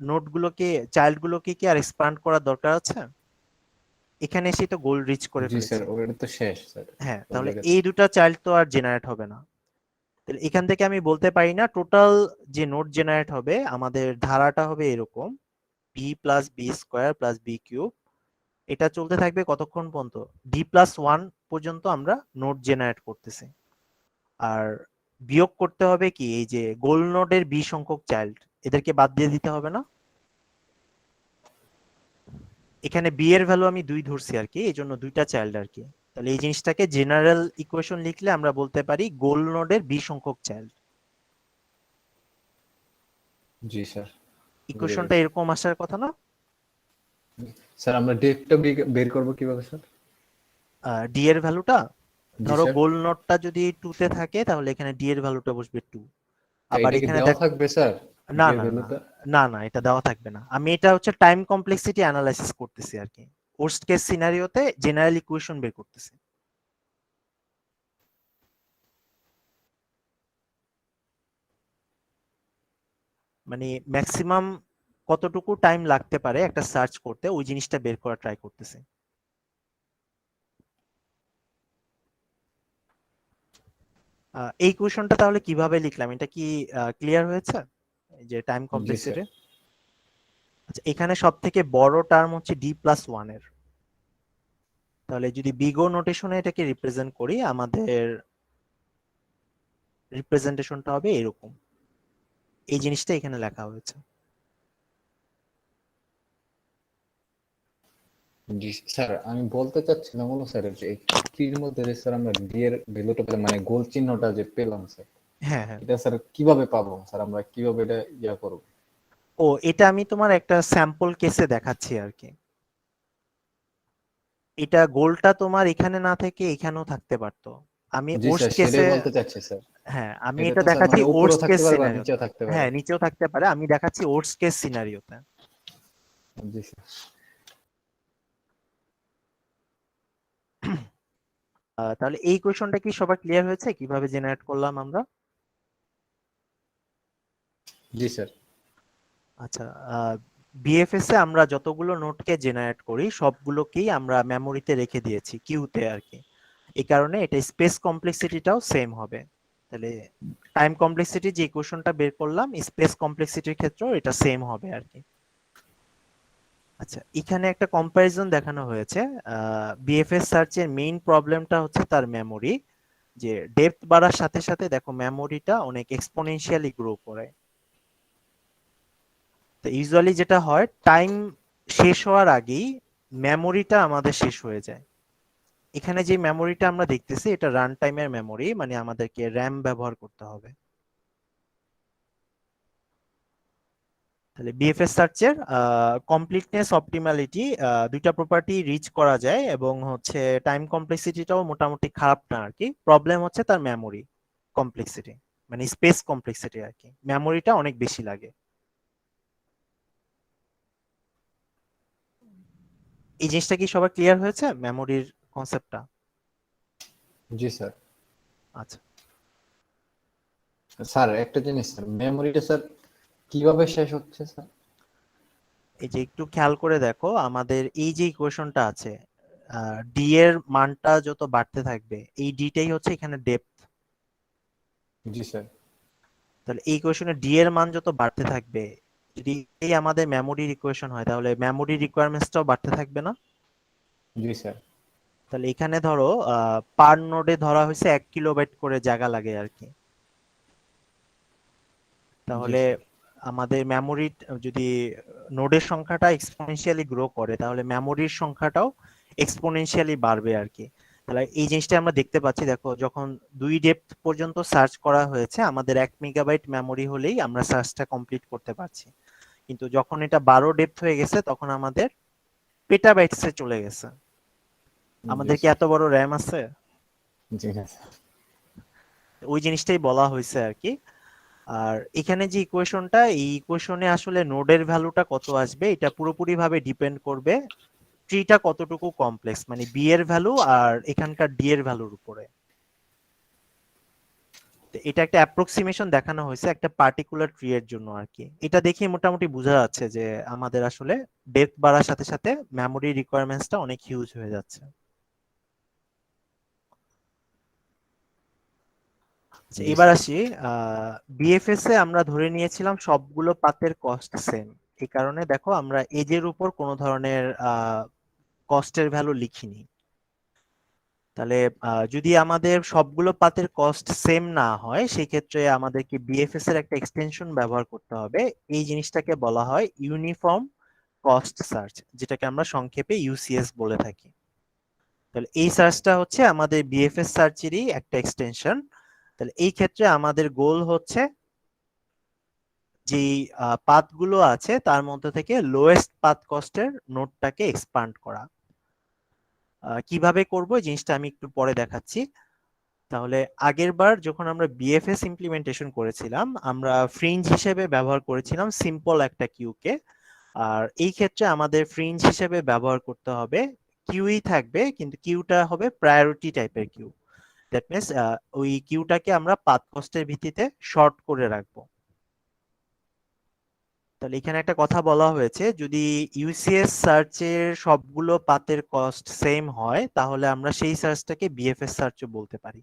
নোটগুলোকে, চাইল্ড গুলোকে কি আর এক্সপ্যান্ড করার দরকার আছে? এখানে এসে তো গোল রিচ করে জি স্যার, ফেলেছি। ওটা তো শেষ স্যার। হ্যাঁ, ওই তাহলে জায়গাতে। এই দুটো চাইল্ড তো আর জেনারেট হবে না। তাহলে এখান থেকে আমি বলতে পারি না টোটাল যে নোট জেনারেট হবে আমাদের ধারাটা হবে এরকম, B plus B square plus B cube. এটা চলতে থাকবে কতক্ষণ পর্যন্ত, ডি প্লাস ওয়ান পর্যন্ত আমরা নোট জেনারেট করতেছি। আর বিয়োগ করতে হবে কি, এই যে গোল নোডের বি সংখ্যক চাইল্ড, এদেরকে বাদ দিয়ে দিতে হবে না? এখানে বি এর ভ্যালু আমি 2 ধরছি আর কি, এই জন্য দুইটা চাইল্ড আর কি। তাহলে এই জিনিসটাকে জেনারেল ইকুয়েশন লিখলে আমরা বলতে পারি গোল নোডের বি সংখ্যক চাইল্ড। জি স্যার, বুঝে ইকুয়েশনটা গেছি। এরকম আসার কথা না? স্যার আমরা ডেটটা বের করবো কিভাবে স্যার? ডি এর ভ্যালুটা, জি ধরো স্যার। গোল নোডটা যদি 2 তে থাকে তাহলে এখানে ডি এর ভ্যালুটা বসবে 2। আবার এটা কি এখানে দেওয়া দেখ, থাকবে স্যার? না ডি এর না না, ভ্যালুটা? না না এটা দেওয়া থাকবে না। আমি এটা হচ্ছে টাইম কমপ্লেক্সিটি অ্যানালাইসিস করতেছি আর কি, ওর্স্ট কেস সিনারিওতে জেনারেল ইকুয়েশন বের করতেছি। মানে ম্যাক্সিমাম কতটুকু টাইম লাগতে পারে একটা সার্চ করতে, ওই জিনিসটা বের করা ট্রাই করতেছি। এই কোয়েশনটা তাহলে কিভাবে লিখলাম, এটা কি ক্লিয়ার হয়েছে, এই যে টাইম জি স্যার। কমপ্লেক্সিটি? আচ্ছা, এখানে সব থেকে বড় টার্ম হচ্ছে ডি প্লাস ওয়ান এর। তাহলে যদি বিগো নোটেশনে এটাকে রিপ্রেজেন্ট করি, আমাদের রিপ্রেজেন্টেশনটা হবে এরকম, এই জিনিসটা এখানে লেখা হয়েছে। জি স্যার, আমি বলতে চাচ্ছিলাম হলো স্যার যে এই ট্রির মধ্যে যে স্যার আমরা ডি এর ভ্যালুটা পেলাম, মানে গোল চিহ্নটা যে পেলাম স্যার, হ্যাঁ হ্যাঁ। এটা স্যার কিভাবে পাবো স্যার? আমরা কিভাবে এটা করবো? ও, এটা আমি তোমার একটা স্যাম্পল কেসে দেখাচ্ছি আর কি। এটা গোলটা তোমার এখানে না থেকে এখানেও থাকতে পারতো। আমি জি ওর্স্ট স্যার, কেসে, সেটাই বলতে চাচ্ছি স্যার। হ্যাঁ আমি এটা এটা তো স্যার দেখাচ্ছি মানে উপরেও ওর্স্ট কেস থাকতে পারে বা সিনারিওতে। নিচেও থাকতে পারে। হ্যাঁ, নিচেও থাকতে পারে, আমি দেখাচ্ছি ওর্স্ট কেস সিনারিওতে। জি স্যার। তাহলে এই কোয়েশনটা কি সবার ক্লিয়ার হয়েছে কিভাবে জেনারেট করলাম আমরা? জি স্যার। আচ্ছা, বিএফএস এ আমরা যতগুলো নোটকে জেনারেট করি সবগুলোকেই আমরা মেমোরিতে রেখে দিয়েছি কিউতে আর কি। এই কারণে এটা স্পেস কমপ্লেক্সিটিটাও সেম হবে। তাহলে টাইম কমপ্লেক্সিটি যে ইকুয়েশনটা বের করলাম স্পেস কমপ্লেক্সিটির ক্ষেত্রেও এটা সেম হবে আর কি। আচ্ছা, এখানে একটা কম্প্যারিজন দেখানো হয়েছে। বিএফএস সার্চের মেইন প্রবলেমটা হচ্ছে তার মেমোরি, যে ডেপথ বাড়ার সাথে সাথে দেখো মেমোরিটা অনেক এক্সপোনেনশিয়ালি গ্রো করে। তো ইউজুয়ালি যেটা হয় টাইম শেষ হওয়ার আগেই মেমোরিটা আমাদের শেষ হয়ে যায়। এখানে যে মেমোরিটা আমরা দেখতেছি এটা রান টাইমের মেমোরি, মানে আমাদেরকে র্যাম ব্যবহার করতে হবে। তাহলে বিএফএস সার্চের কমপ্লিটনেস অপটিমালিটি দুইটা প্রপার্টি রিচ করা যায়, এবং হচ্ছে টাইম কমপ্লেক্সিটিটাও মোটামুটি খারাপ না আর কি। প্রবলেম হচ্ছে তার মেমোরি কমপ্লেক্সিটি, মানে স্পেস কমপ্লেক্সিটি আর কি, মেমোরিটা অনেক বেশি লাগে। এই জিনিসটা কি সবার ক্লিয়ার হয়েছে, মেমোরির কনসেপ্টটা? জি স্যার। আচ্ছা, স্যার একটা জিনিস স্যার, মেমোরিটা স্যার কিভাবে শেষ হচ্ছে স্যার? এই যে একটু খেয়াল করে দেখো, আমাদের এই যে ইকুয়েশনটা আছে, ডি এর মানটা যত বাড়তে থাকবে, এই ডিটাই হচ্ছে এখানে ডেপথ। জি স্যার। তাহলে এই ইকুয়েশনে ডি এর মান যত বাড়তে থাকবে, যদি এই আমাদের মেমোরির ইকুয়েশন হয়, তাহলে মেমোরি রিকোয়ারমেন্টসটাও বাড়তে থাকবে না? জি স্যার। তাহলে এখানে ধরো পার নোডে ধরা হয়েছে 1 কিলোবাইট করে জায়গা লাগে আর কি। জি তাহলে স্যার। আমাদের মেমোরি যদি নোডের সংখ্যাটা এক্সপোনেনশিয়ালি গ্রো করে, তাহলে মেমোরির সংখ্যাটাও এক্সপোনেনশিয়ালি বাড়বে আর কি। তাহলে এই জিনিসটা আমরা দেখতে পাচ্ছি, দেখো যখন 2 ডেপথ পর্যন্ত সার্চ করা হয়েছে আমাদের 1 মেগাবাইট মেমোরি হলেই আমরা সার্চটা কমপ্লিট করতে পারছি, কিন্তু যখন এটা 12 ডেপথ হয়ে গেছে তখন আমাদের পেটাবাইটসে চলে গেছে। আমাদের কি এত বড় র্যাম আছে? জি স্যার। ওই জিনিসটাই বলা হয়েছে আর কি। আর এখানে যে ইকুয়েশনটা, এই ইকুয়েশনে আসলে নোডের ভ্যালুটা কত আসবে এটা পুরোপুরি ভাবে ডিপেন্ড করবে ট্রিটা কতটুকু কমপ্লেক্স, মানে বি এর ভ্যালু আর এখানকার ডি এর ভ্যালুর উপরে। তো এটা একটা অ্যাপ্রক্সিমেশন দেখানো হয়েছে একটা পার্টিকুলার ট্রি এর জন্য আর কি। এটা দেখে মোটামুটি বোঝা যাচ্ছে যে আমাদের আসলে ডেপথ বাড়ার সাথে সাথে মেমোরি রিকোয়ারমেন্টসটা অনেক হিউজ হয়ে যাচ্ছে। আচ্ছা, জি এবার স্যার। আসি, বিএফএস এ আমরা ধরে নিয়েছিলাম সবগুলো পাতের কস্ট সেম। এই কারণে দেখো আমরা এজের উপর কোনো ধরনের কস্টের ভ্যালু লিখিনি। তাহলে যদি আমাদের সবগুলো পাতের কস্ট সেম না হয় সেই ক্ষেত্রে আমাদেরকে বিএফএস এর একটা এক্সটেনশন ব্যবহার করতে হবে। এই জিনিসটাকে বলা হয় ইউনিফর্ম কস্ট সার্চ, যেটাকে আমরা সংক্ষেপে ইউসিএস বলে থাকি। তাহলে এই সার্চটা হচ্ছে আমাদের বিএফএস সার্চেরই একটা এক্সটেনশন। তাহলে এই ক্ষেত্রে আমাদের গোল হচ্ছে যে পাথগুলো আছে তার মধ্যে থেকে লোয়েস্ট পাথ কস্টের নোডটাকে এক্সপান্ড করা। কিভাবে করব এই জিনিসটা আমি একটু পরে দেখাচ্ছি। তাহলে আগের বার যখন আমরা বিএফএস ইমপ্লিমেন্টেশন করেছিলাম আমরা ফ্রিঞ্জ হিসেবে ব্যবহার করেছিলাম সিম্পল একটা কিউকে। আর এই ক্ষেত্রে আমাদের ফ্রিঞ্জ হিসেবে ব্যবহার করতে হবে কিউই থাকবে, কিন্তু কিউটা হবে প্রায়োরিটি টাইপের কিউ। দ্যাট মিনস ওই কিউটাকে আমরা পাথ কস্টের ভিত্তিতে শর্ট করে রাখবো। তাহলে এখানে একটা কথা বলা হয়েছে, যদি ইউসিএস সার্চের সবগুলো পাতের কস্ট সেম হয় তাহলে আমরা সেই সার্চটাকে বিএফএস সার্চও বলতে পারি।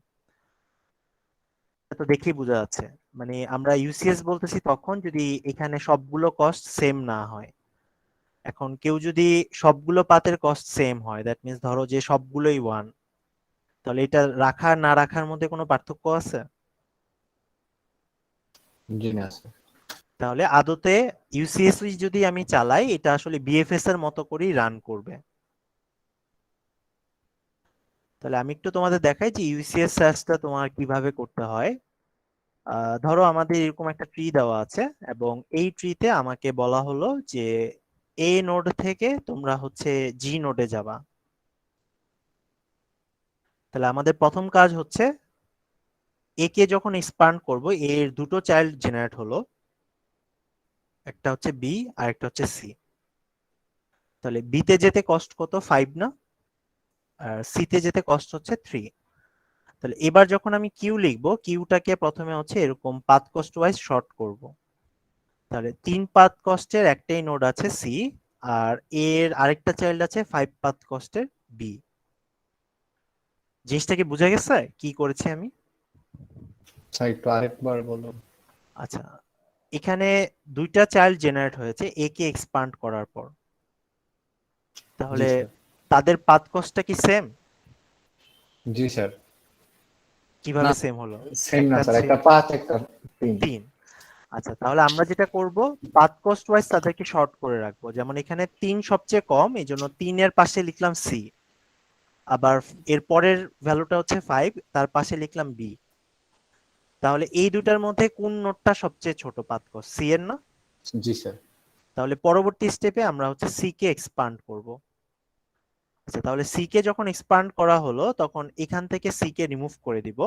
তো দেখেই বোঝা যাচ্ছে, মানে আমরা ইউসিএস বলতেছি তখন যদি এখানে সবগুলো কস্ট সেম না হয়। এখন কেউ যদি সবগুলো পাতের কস্ট সেম হয়, দ্যাট মিনস ধরো যে সবগুলোই 1, তাহলে এটা রাখা না রাখার মধ্যে কোনো পার্থক্য আছে? জি না স্যার। তাহলে আদতে ইউসিএস যদি আমি চালাই এটা আসলে বিএফএস এর মতো করেই রান করবে। তাহলে আমি একটু তোমাদের দেখাই যে ইউসিএস সার্চটা তোমার কিভাবে করতে হয়। ধরো আমাদের এরকম একটা ট্রি দেওয়া আছে এবং এই ট্রিতে আমাকে বলা হলো যে এ নোড থেকে তোমরা হচ্ছে জি নোডে যাবা। তাহলে আমাদের প্রথম কাজ হচ্ছে এ কে যখন এক্সপান্ড করব এর দুটো চাইল্ড জেনারেট হলো, একটা হচ্ছে বি আর একটা হচ্ছে সি। তাহলে বি তে যেতে কষ্ট কত, 5 না? আর সি তে যেতে কষ্ট হচ্ছে 3। তাহলে এবার যখন আমি কিউ লিখবো কিউটাকে প্রথমে হচ্ছে এরকম পাথ কস্ট ওয়াইজ শর্ট করব। তাহলে 3 পাথ কস্টের একটাই নোড আছে সি, আর এর আরেকটা চাইল্ড আছে 5 পাথ কস্টের বি। জিনিসটা কি বোঝা গেছে কি করেছি আমি? স্যার একটু আরেকবার বলুন। আচ্ছা, এখানে দুইটা চাইল্ড জেনারেট হয়েছে এ কে এক্সপান্ড করার পর, জি তাহলে স্যার। তাদের পাথ কস্টটা কি সেম? জি স্যার। না, কিভাবে সেম হলো? সেম না একটা স্যার, 3, একটা 5 একটা 3। 3। আচ্ছা, তাহলে আমরা যেটা করব, পাথ কস্ট ওয়াইজ তাদেরকে শর্ট করে রাখবো। যেমন এখানে 3 সবচেয়ে কম, এই জন্য 3 এর পাশে লিখলাম সি। আবার এর পরের ভ্যালুটা হচ্ছে 5, তার পাশে লিখলাম বি। তাহলে এই দুটার মধ্যে কোন নোটটা সবচেয়ে ছোট পাথ কস্ট? সি এর না? জি স্যার। তাহলে পরবর্তী স্টেপে আমরা হচ্ছে সি কে এক্সপান্ড করব। আচ্ছা, তাহলে সি কে যখন এক্সপান্ড করা হলো তখন এখান থেকে সি কে রিমুভ করে দিব।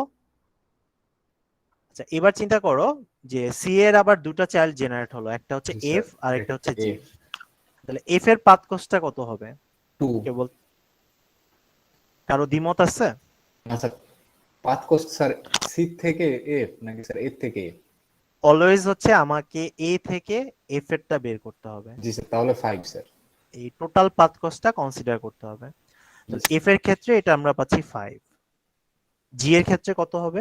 আচ্ছা, এবার চিন্তা করো যে সি এর আবার দুটো চাইল্ড জেনারেট হলো, একটা হচ্ছে জি এফ স্যার। আর একটা আরেকটা হচ্ছে জি। এফ তাহলে এফ এর পাথ কস্টটা কত হবে? 2। কেবল কারো দ্বিমত আছে? না sir, path cost sir C থেকে এফ নাকি স্যার এফ থেকে এফ? অলওয়েজ হচ্ছে আমাকে এ থেকে এফ এরটা বের করতে হবে। জি স্যার, তাহলে 5 স্যার। এই টোটাল পাথ কস্টটা কনসিডার করতে হবে। জি তাহলে স্যার। এফ এর ক্ষেত্রে এটা আমরা পাচ্ছি 5। জি এর ক্ষেত্রে কত হবে?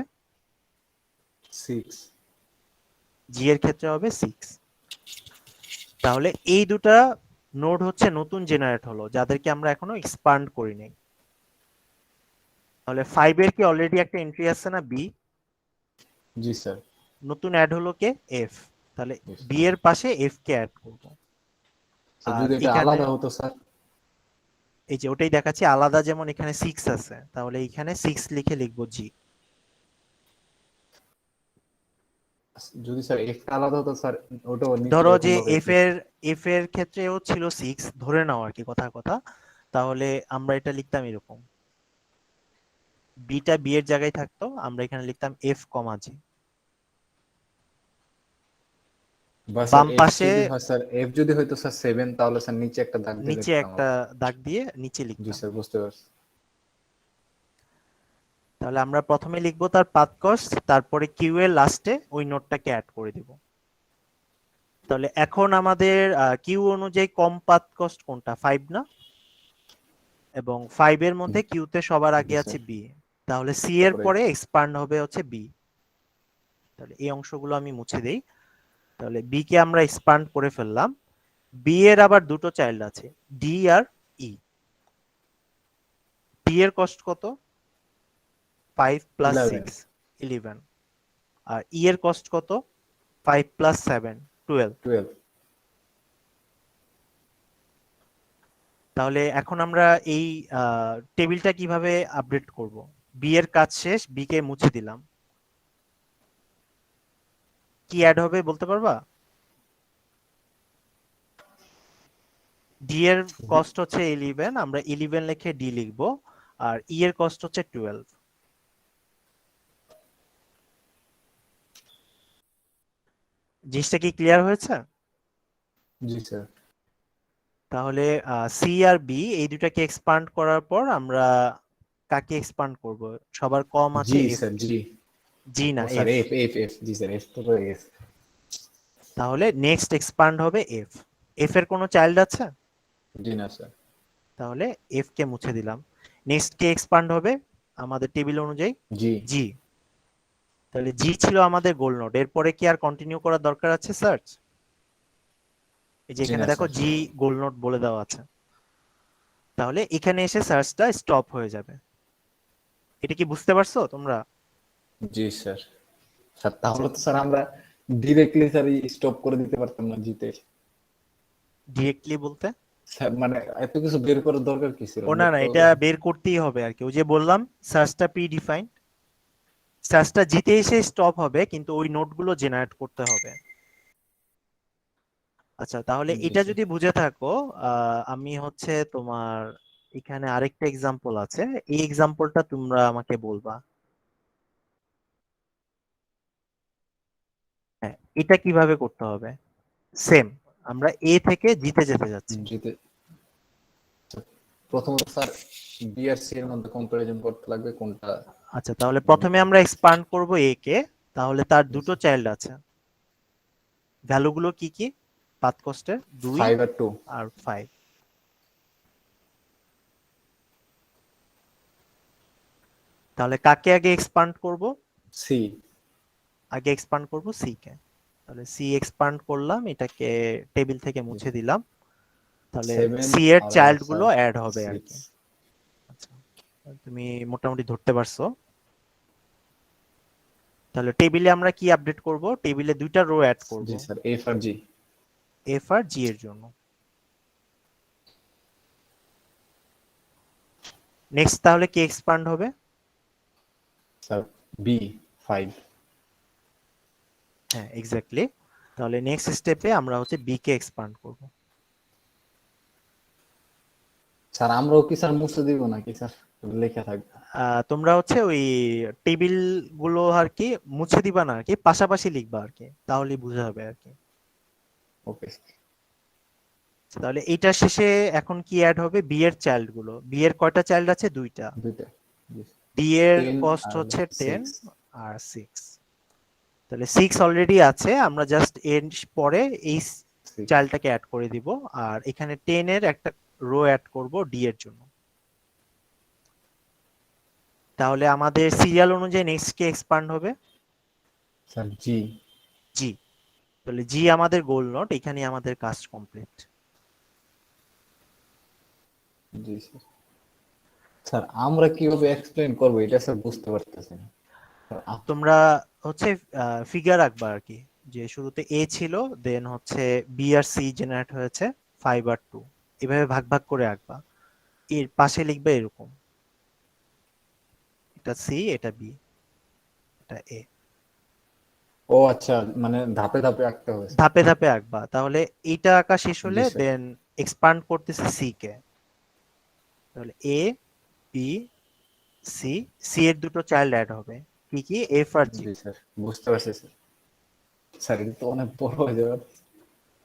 6। জি এর ক্ষেত্রে হবে 6। তাহলে এই দুটা নোড হচ্ছে নতুন জেনারেট হলো, যাদেরকে আমরা এখনো এক্সপান্ড করি নাই। তাহলে 5 এর কি অলরেডি একটা এন্ট্রি আছে না, বি? জি স্যার। নতুন অ্যাড হলো কে? এফ। তাহলে Yes. বি এর পাশে এফ কে অ্যাড করব। স্যার আর যদি এটা এখানে আলাদা হতো স্যার? এই যে ওটাই দেখাচ্ছি আলাদা, যেমন এখানে 6 আছে, তাহলে এখানে 6 লিখে লিখবো জি। যদি স্যার এফ আলাদা হতো স্যার, ওটাও নিচে ধরো এরকম যে ভাবে এফ এর ক্ষেত্রেও ছিল 6, ধরে নাও আর কি, কথা কথা। তাহলে আমরা এটা লিখতাম এরকম, বিটা বি এর জায়গায় থাকতো, আমরা এখানে লিখতাম এফ কমা জি। বা স্যার বাম এফ পাশে যদি হয় স্যার, এফ যদি হয়তো স্যার 7, তাহলে স্যার নিচে একটা দাগ দিয়ে নিচে লিখতাম একটা আবার। দাগ দিয়ে নিচে জি লিখতাম। স্যার, বুঝতে পারছি। তাহলে আমরা প্রথমে লিখবো তার পাথ কস্ট, তারপরে কিউ এর লাস্টে ওই নোটটাকে অ্যাড করে দিব। তাহলে এখন আমাদের কিউ অনুযায়ী কম পাথ কস্ট কোনটা? 5 না? এবং 5 এর মধ্যে কিউতে সবার জি আগে আছে স্যার। বি। তাহলে সি এর তারপরে পরে এক্সপান্ড হবে হচ্ছে বি। তাহলে এই অংশগুলো আমি মুছে দেই। তাহলে বি কে আমরা এক্সপান্ড করে ফেললাম। বি এর আবার দুটো চাইল্ড আছে, ডি আর ই। ডি এর কস্ট কত? 5 প্লাস 11। 6, 11। আর ই এর কস্ট কত? 5 প্লাস 7, 12। 12। তাহলে এখন আমরা এই টেবিলটা কিভাবে আপডেট করব? বি এর কাজ শেষ, বি কে মুছে দিলাম। কি অ্যাড হবে বলতে পারবা? ডি এর কস্ট হচ্ছে 11, আমরা 11 লিখে ডি লিখবো। আর ই এর কস্ট হচ্ছে 12। জিনিসটা কি ক্লিয়ার হয়েছে? জি স্যার। তাহলে সি আর বি এই দুটাকে এক্সপান্ড করার পর আমরা কাকে এক্সপান্ড করব? সবার কম আছে জি এফ স্যার। কে। জি। জি ও না, sir F. F F F, G sir, F তো রয়ে গেছে। তাহলে নেক্সট এক্সপান্ড হবে এফ। এফ এর কোনো চাইল্ড আছে? জি না স্যার। তাহলে এফ কে মুছে দিলাম। নেক্সট কে এক্সপান্ড হবে আমাদের টেবিল অনুযায়ী? জি। জি। তাহলে জি ছিল আমাদের গোল নোড, এরপরে কি আর কন্টিনিউ করার দরকার আছে সার্চ? এই যে জি এখানে না দেখো স্যার। জি গোল নোড বলে দেওয়া আছে। তাহলে এখানে এসে সার্চটা স্টপ হয়ে যাবে। এটা কি বুঝতে পারছো তোমরা? জি স্যার। স্যার আচ্ছা, তাহলে তো স্যার আমরা ডিরেক্টলি স্যার স্টপ করে দিতে পারতাম না জিতে? ডিরেক্টলি বলতে? স্যার মানে এত কিছু বের করার দরকার কি ছিল? ও না নোট না, তো। এটা বের করতেই হবে আর কি। ওই যে বললাম সার্চটা প্রি ডিফাইন, সার্চটা জিতে এসে স্টপ হবে, কিন্তু ওই নোটগুলো জেনারেট করতে হবে। আচ্ছা, তাহলে জি এটা স্যার। যদি বুঝে থাকো, আমি হচ্ছে তোমার এখানে আরেকটা এক্সাম্পল আছে, এই এক্সাম্পলটা তোমরা আমাকে বলবা। হ্যাঁ, এটা কিভাবে করতে হবে? সেম, আমরা এ থেকে জিতে যেতে যাচ্ছি। জিতে। প্রথমত স্যার বি আর সি এর মধ্যে কম্পারিজন করতে লাগবে কোনটা। আচ্ছা, তাহলে প্রথমে আমরা এক্সপান্ড করব এ কে। তাহলে তার দুটো চাইল্ড আছে, ভ্যালুগুলো কি কি? পাথ কস্টের 2 5 আর 2। আর 5। তাহলে কাকে আগে এক্সপান্ড করব? সি। আগে এক্সপান্ড করব সি কে। তাহলে সি এক্সপান্ড করলাম, এটাকে টেবিল থেকে মুছে দিলাম। তাহলে 7 সি এর আর হলো চাইল্ড স্যার গুলো অ্যাড হবে আর 6। কি। আচ্ছা, তুমি মোটামুটি ধরতে পারছো। তাহলে টেবিলে আমরা কি আপডেট করব? টেবিলে দুইটা রো অ্যাড করব, জি স্যার, এফ আর জি। এফ আর জি এর জন্য। নেক্সট তাহলে কি এক্সপান্ড হবে? Sir B 5। হ্যাঁ এক্স্যাক্টলি। তাহলে নেক্সট স্টেপে আমরা হচ্ছে বি কে এক্সপান্ড করব। স্যার আমরাও কি স্যার মুছে দিব নাকি স্যার লেখা থাকবে? তোমরা হচ্ছে ওই টেবিল গুলো আর কি মুছে দিবা না আর কি, পাশাপাশি লিখবা আর কি, তাহলেই বুঝা হবে আর কি। ওকে তাহলে এইটার শেষে এখন কি অ্যাড হবে? বি এর চাইল্ড গুলো। বি এর কয়টা চাইল্ড আছে? দুইটা। দুইটা। ডি এর 10 কস্ট আর হচ্ছে 10 6। আর 6। তাহলে 6 অলরেডি আছে, আমরা জাস্ট এর পরে এই 6 চাইল্ডটাকে অ্যাড করে দিব। আর এখানে 10 এর একটা রো অ্যাড করব ডি এর জন্য। তাহলে আমাদের সিরিয়াল অনুযায়ী নেক্সট কে এক্সপান্ড হবে? স্যার জি। জি। তাহলে জি আমাদের গোল নোট, এখানে আমাদের কাজ কমপ্লিট। জি স্যার। স্যার আমরা কিভাবে এক্সপ্লেইন করব এটা স্যার বুঝতে পারতেছি না স্যার। তোমরা হচ্ছে ফিগার রাখবা আর কি, যে শুরুতে এ ছিল, দেন হচ্ছে বি আর সি জেনারেট হয়েছে, 5 আর 2, এভাবে ভাগ ভাগ করে আঁকবা। এর পাশে লিখবে এরকম, এটা সি, এটা বি, এটা এ। ও আচ্ছা, মানে ধাপে ধাপে আঁকতে হবে স্যার। ধাপে ধাপে আঁকবা। তাহলে এইটা আঁকা শেষ হলে জি স্যার। দেন এক্সপান্ড করতেছে সি কে। তাহলে এ বি সি, সি এর দুটো চাইল্ড অ্যাড হবে, কি কি? এফ আর জি। জি স্যার, বুঝতে পারছি স্যার। স্যার এটা তো অনেক বড় হয়ে যাবে।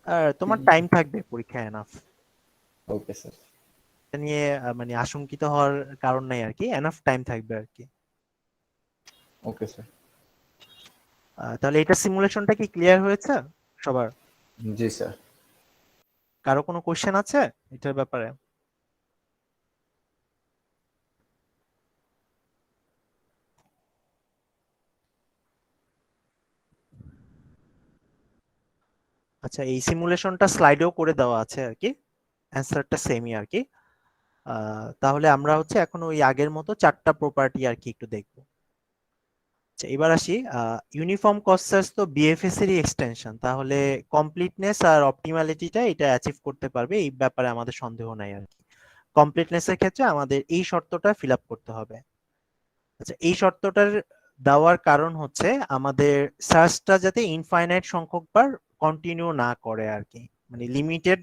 আর তোমার টাইম থাকবে পরীক্ষায় এনাফ, ওকে স্যার। এটা নিয়ে মানে আশঙ্কিত হওয়ার কারণ নাই আর কি, এনাফ টাইম থাকবে আর কি। Okay sir. তাহলে এটা সিমুলেশনটা কি ক্লিয়ার হয়েছে সবার? জি স্যার। কারো কোনো কোশ্চেন আছে এটার ব্যাপারে? আচ্ছা, এই সিমুলেশনটা স্লাইডেও করে দেওয়া আছে আর কি, অ্যান্সারটা সেমই আর কি। তাহলে আমরা হচ্ছে এখন ওই আগের মতো চারটা প্রপার্টি আর কি একটু দেখবো। আচ্ছা, এবার আসি। ইউনিফর্ম কস্ট সার্চ তো বিএফএস এরই এক্সটেনশন, তাহলে কমপ্লিটনেস আর অপটিমালিটিটা এটা অ্যাচিভ করতে পারবে, এই ব্যাপারে আমাদের সন্দেহ নাই আর কি। কমপ্লিটনেস এর ক্ষেত্রে আমাদের এই শর্তটা ফিল আপ করতে হবে। আচ্ছা, এই শর্তটার দেওয়ার কারণ হচ্ছে আমাদের সার্চটা যাতে ইনফাইনাইট সংখ্যক বার কন্টিনিউ না করে আর কি, মানে লিমিটেড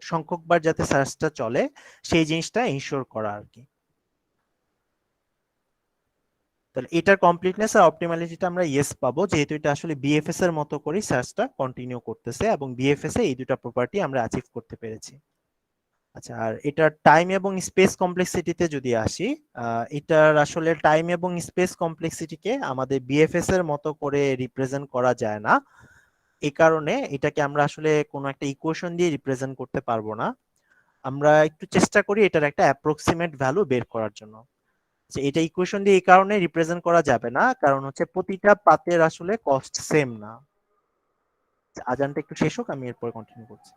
সংখ্যক বার যাতে সার্চটা চলে, সেই জিনিসটা ইনশিওর করা আর কি। তাহলে এটার কমপ্লিটনেস আর অপটিমালিটিটা আমরা ইয়েস পাবো, যেহেতু এটা আসলে বিএফএস এর মতো করে সার্চটা কন্টিনিউ করতেছে, এবং বিএফএস এ এই দুটো প্রপার্টি আমরা অ্যাচিভ করতে পেরেছি। আচ্ছা, আর এটার টাইম এবং স্পেস কমপ্লেক্সিটিতে যদি আসি, এটার আসলে টাইম এবং স্পেস কমপ্লেক্সিটিকে আমাদের বিএফএস এর মতো করে রিপ্রেজেন্ট করা যায় না। এই কারণে এটাকে আমরা আসলে কোনো একটা ইকুয়েশন দিয়ে রিপ্রেজেন্ট করতে পারবো না। আমরা একটু চেষ্টা করি এটার একটা অ্যাপ্রক্সিমেট ভ্যালু বের করার জন্য। যে এটা ইকুয়েশন দিয়ে এই কারণে রিপ্রেজেন্ট করা যাবে না, কারণ হচ্ছে প্রতিটা পাতের আসলে কস্ট সেম না। আজানটা একটু শেষ হোক, আমি এরপর কন্টিনিউ করছি।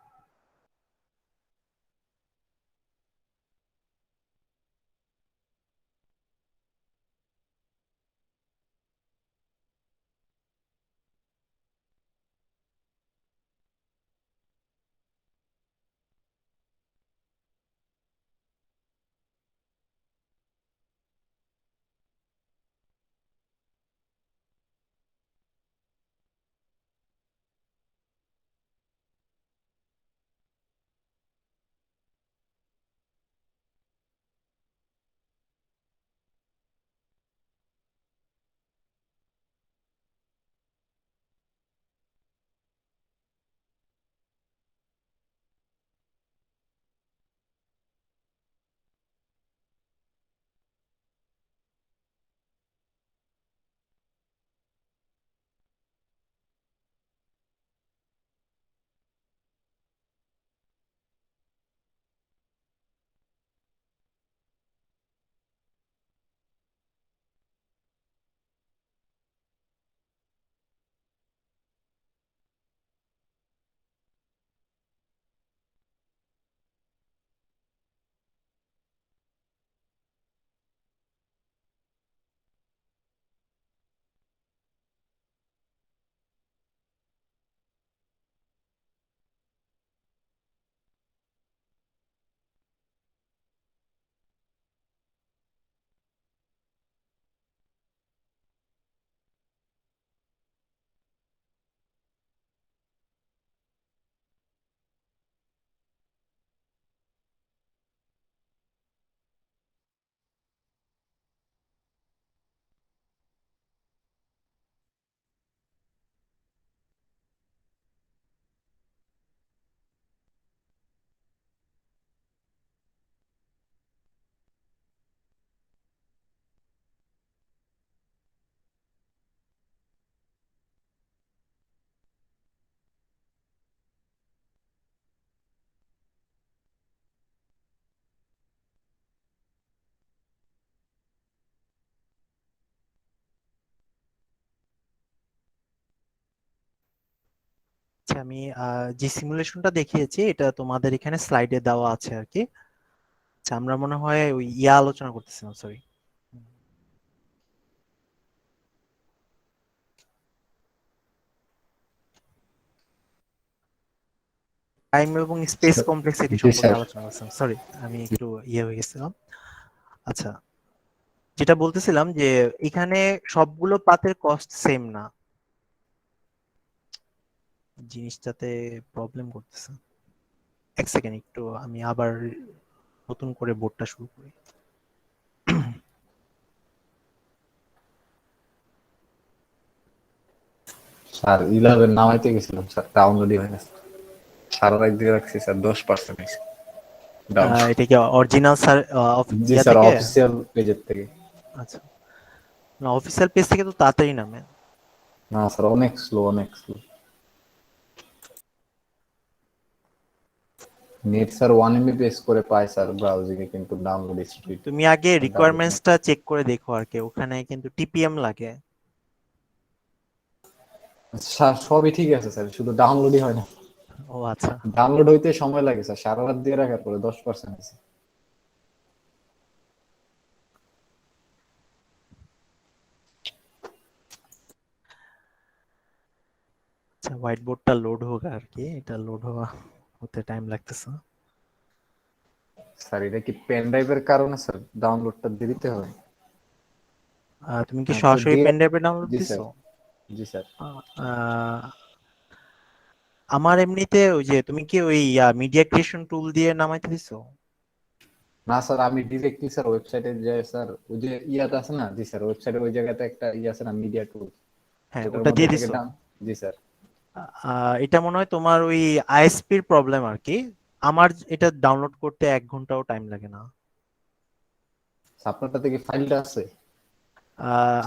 আচ্ছা, আমি যে সিমুলেশনটা দেখিয়েছি এটা তোমাদের এখানে স্লাইডে দেওয়া আছে আর কি। আচ্ছা, আমরা মনে হয় ওই আলোচনা করতেছিলাম, সরি। টাইম এবং স্পেস কমপ্লেক্সিটি জি সম্পর্কে স্যার। আলোচনা করছিলাম, সরি, আমি একটু হয়ে গেছিলাম। আচ্ছা, যেটা বলতেছিলাম যে এখানে সবগুলো পাতের কস্ট সেম না, জিনিসটাতে প্রবলেম করতেছে। এক সেকেন্ড, একটু আমি আবার নতুন করে বোর্ডটা শুরু করি। স্যার 11 নামাইতে গেছিলাম স্যার, ডাউনলোডই হয় না। সারা রাত দিয়ে রাখছি স্যার, 10% হয়েছে ডাউন। এটা কি অরিজিনাল স্যার জি ইয়া স্যার, থেকে? অফিসিয়াল পেজের থেকে। আচ্ছা, না অফিসিয়াল পেজ থেকে তো তাড়াতাড়ি নামে। না স্যার, অনেক স্লো, অনেক স্লো। নেট স্যার 1 MB করে পায় স্যার ব্রাউজিং এ, কিন্তু ডাউনলোড স্পিড তুমি আগে ডাউনলোড না। রিকোয়ারমেন্টসটা চেক করে দেখো আর কি, ওখানে কিন্তু টিপিএম লাগে। স্যার সবই ঠিক আছে স্যার, শুধু ডাউনলোডই হয় না। ও আচ্ছা। ডাউনলোড হইতে সময় লাগে স্যার, সারা রাত দিয়ে রাখার পরে 10% আছে। আচ্ছা, হোয়াইট বোর্ডটা লোড হোক আর কি, এটা লোড হতে টাইম লাগতেছে। স্যার এটা কি পেন ড্রাইভের কারণে স্যার ডাউনলোডটা দেরিতে হয়? তুমি কি তো সরাসরি দিয়ে। পেন ড্রাইভে ডাউনলোড জি স্যার। দিছো? জি স্যার। আহ, আমার এমনিতে ওই যে তুমি কি ওই মিডিয়া ক্রিয়েশন টুল দিয়ে নামাইতে দিছো? না স্যার, আমি ডিরেক্টলি স্যার ওয়েবসাইটে যে স্যার ওই যে ইয়াটা আছে না, জি স্যার ওয়েবসাইটে ওই জায়গাতে একটা ইয়ে আছে না, মিডিয়া টুল, হ্যাঁ, ওটার ওটা মধ্যে দিয়ে থেকে দিছো। ডাউন। জি স্যার। এটা মনে হয় তোমার ওই আইএসপির প্রবলেম আর কি। আমার এটা ডাউনলোড করতে 1 ঘন্টাও টাইম লাগে না। আপনারটা থেকে ফাইলটা আছে?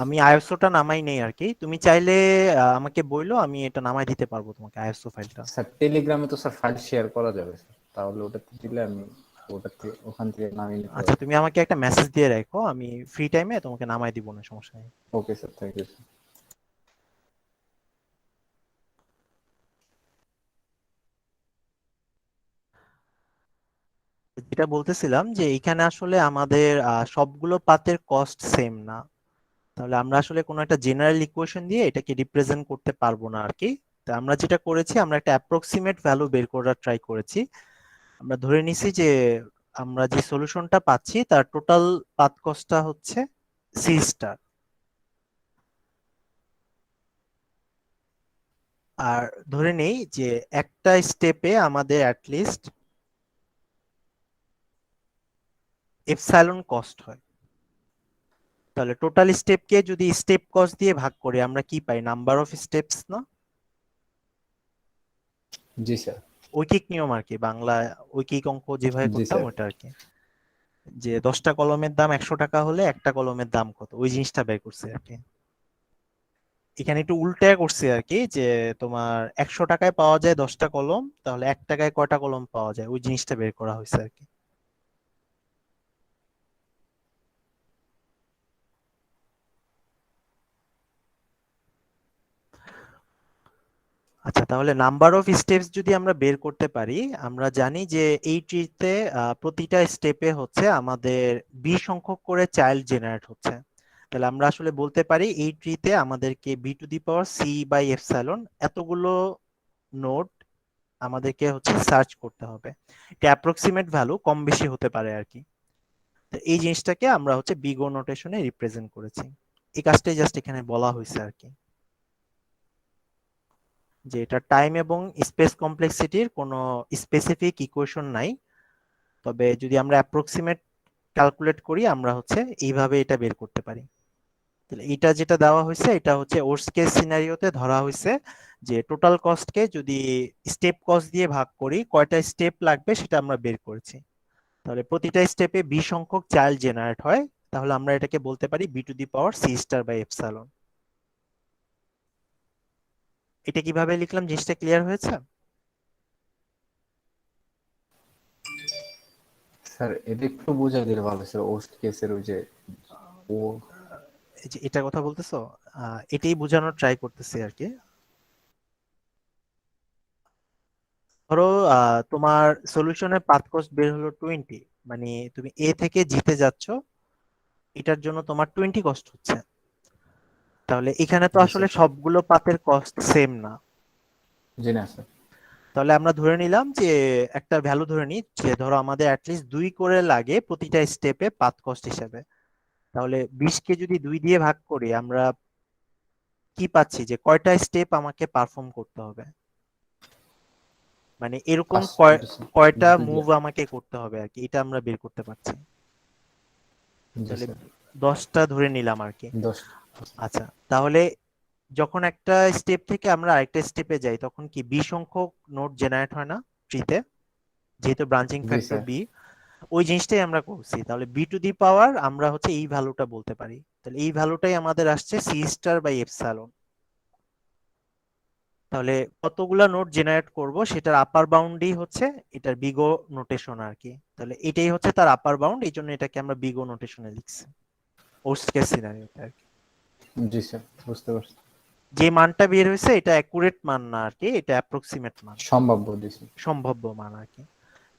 আমি আইএসওটা নামাই নেই আর কি, তুমি চাইলে আমাকে বললো, আমি এটা নামাই দিতে পারবো তোমাকে আইএসও ফাইলটা। স্যার টেলিগ্রামে তো স্যার ফাইল শেয়ার করা যাবে স্যার, তাহলে ওটাতে দিলে আমি ওটা থেকে ওখান থেকে নামিয়ে নিতে আচ্ছা, পারবো। তুমি আমাকে একটা মেসেজ দিয়ে রাখো, আমি ফ্রি টাইমে তোমাকে নামাই দিব, না সমস্যা নেই। Okay sir, thank you sir. যেটা বলতেছিলাম যে এখানে আসলে আমাদের সবগুলো পাতের কস্ট সেম না, তাহলে আমরা আসলে কোনো একটা জেনারেল ইকুয়েশন দিয়ে এটাকে রিপ্রেজেন্ট করতে পারবো না আর কি। তো আমরা যেটা করেছি, আমরা একটা অ্যাপ্রক্সিমেট ভ্যালু বের করার ট্রাই করেছি। আমরা ধরে নিছি যে আমরা যে সলিউশনটা পাচ্ছি তার টোটাল পাথ কস্টটা হচ্ছে সি স্টার। আর ধরে নেই যে একটা স্টেপে আমাদের অ্যাটলিস্ট এপসাইলন কস্ট হয়। তাহলে টোটাল স্টেপকে যদি স্টেপ কস্ট দিয়ে ভাগ করি আমরা কি পাই? নাম্বার অফ স্টেপস না? জি স্যার। ঐকিক নিয়ম আর কি, বাংলা ঐকিক অঙ্ক যেভাবে জি করতাম স্যার। ওটা আর কি। যে 10টা কলমের দাম 100 টাকা হলে একটা কলমের দাম কত, ওই জিনিসটা বের করছে আর কি। এখানে একটু উল্টা করছে আর কি, যে তোমার 100 টাকায় পাওয়া যায় 10টা কলম, তাহলে 1 টাকায় কয়টা কলম পাওয়া যায় ওই জিনিসটা বের করা হয়েছে আর কি। আচ্ছা, তাহলে নাম্বার অফ স্টেপস যদি আমরা বের করতে পারি, আমরা জানি যে এই ট্রিতে প্রতিটা স্টেপে হচ্ছে আমাদের 20 সংখ্যক করে চাইল্ড জেনারেট হচ্ছে। তাহলে আমরা আসলে বলতে পারি এই ট্রিতে আমাদেরকে B to the power C by epsilon এতগুলো নোড আমাদেরকে হচ্ছে সার্চ করতে হবে। এটা অ্যাপ্রক্সিমেট ভ্যালু, কম বেশি হতে পারে আর কি। তো এই জিনিসটাকে আমরা হচ্ছে বিগ ও নোটেশনে রিপ্রেজেন্ট করেছি। এই কাজটাই জাস্ট এখানে বলা হয়েছে আর কি, যে এটা টাইম এবং স্পেস কমপ্লেক্সিটির কোনো স্পেসিফিক ইকুয়েশন নাই, তবে যদি আমরা অ্যাপ্রক্সিমেট ক্যালকুলেট করি আমরা হচ্ছে এইভাবে এটা বের করতে পারি। তাহলে এটা যেটা দেওয়া হয়েছে এটা হচ্ছে ওর্স্ট কেস সিনারিওতে ধরা হয়েছে, যে টোটাল কস্টকে যদি স্টেপ কস্ট দিয়ে ভাগ করি কয়টা স্টেপ লাগবে সেটা আমরা বের করেছি। তাহলে প্রতিটা স্টেপে 20 সংখ্যক চাইল্ড জেনারেট হয়, তাহলে আমরা এটাকে বলতে পারি B to the power C star by epsilon. এটা কিভাবে লিখলাম জিনিসটা ক্লিয়ার হয়েছে? স্যার এটা একটু বুঝাই দিলে ভালো স্যার, ওস্ট কেসের ওই যে ও। এই যে এটা কথা বলতেছো, এটাই বোঝানোর ট্রাই করতেছি আর কি। ধরো তোমার সলিউশনের পাথ কস্ট বের হলো 20, মানে তুমি এ থেকে জিতে যাচ্ছ, এটার জন্য তোমার 20 কস্ট হচ্ছে। তাহলে এখানে তো জি আসলে স্যার। সবগুলো পাথের কস্ট সেম না। জি না স্যার। তাহলে আমরা ধরে নিলাম যে একটা ভ্যালু ধরে নিই যে ধরো আমাদের অ্যাটলিস্ট 2 করে লাগে প্রতিটা স্টেপে পাথ কস্ট হিসেবে। তাহলে 20 কে যদি 2 দিয়ে ভাগ করি আমরা কি পাচ্ছি, যে কয়টা স্টেপ আমাকে পারফর্ম করতে হবে, মানে এরকম পাঁচটা স্যার। কয়টা দুই মুভ দিয়ে। আমাকে করতে হবে আর কি, এটা আমরা বের করতে পারছি। জি তাহলে স্যার। 10টা ধরে নিলাম আর কি। 10। আচ্ছা, তাহলে যখন একটা স্টেপ থেকে আমরা আরেকটা স্টেপে যাই তখন কি 20 সংখ্যক নোড জেনারেট হয় না ট্রিতে, যেহেতু ব্রাঞ্চিং জি ফ্যাক্টর স্যার। বি। ওই জিনিসটাই আমরা করছি। তাহলে বি টু দি পাওয়ার আমরা হচ্ছে এই ভ্যালুটা বলতে পারি। তাহলে এই ভ্যালুটাই আমাদের আসছে সি স্টার বাই এপসাইলন। তাহলে কতগুলা নোট জেনারেট করব সেটার আপার বাউন্ডই হচ্ছে এটার বিগো নোটেশন আর কি। তাহলে এটাই হচ্ছে তার আপার বাউন্ড, এই জন্য এটাকে আমরা বিগো নোটেশনে লিখছি, ওর্স্ট কেস সিনারিওটা আর কি। জি স্যার, বুঝতে পারছি। যে মানটা বের হয়েছে এটা অ্যাকুরেট মান না আর কি, এটা অ্যাপ্রক্সিমেট মান, সম্ভাব্য। জি স্যার। সম্ভাব্য মান আর কি।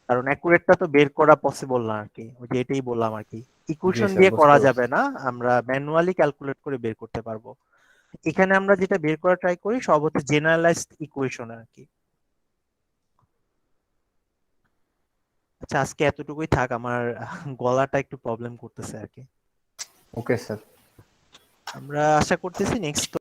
কারণ অ্যাকুরেটটা তো বের করা পসিবল না আর কি, ওই যে এটাই বললাম আর কি, জি ইকুয়েশন স্যার, দিয়ে বুঝতে করা পারছি। যাবে না, আমরা ম্যানুয়ালি ক্যালকুলেট করে বের করতে পারবো। এখানে আমরা যেটা বের করা ট্রাই করি সব হচ্ছে জেনারেলাইজড ইকুয়েশন আর কি। আচ্ছা, আজকে এতটুকুই থাক, আমার গলাটা একটু প্রবলেম করতেছে আর কি। Okay sir. আমরা আশা করতেছি নেক্সট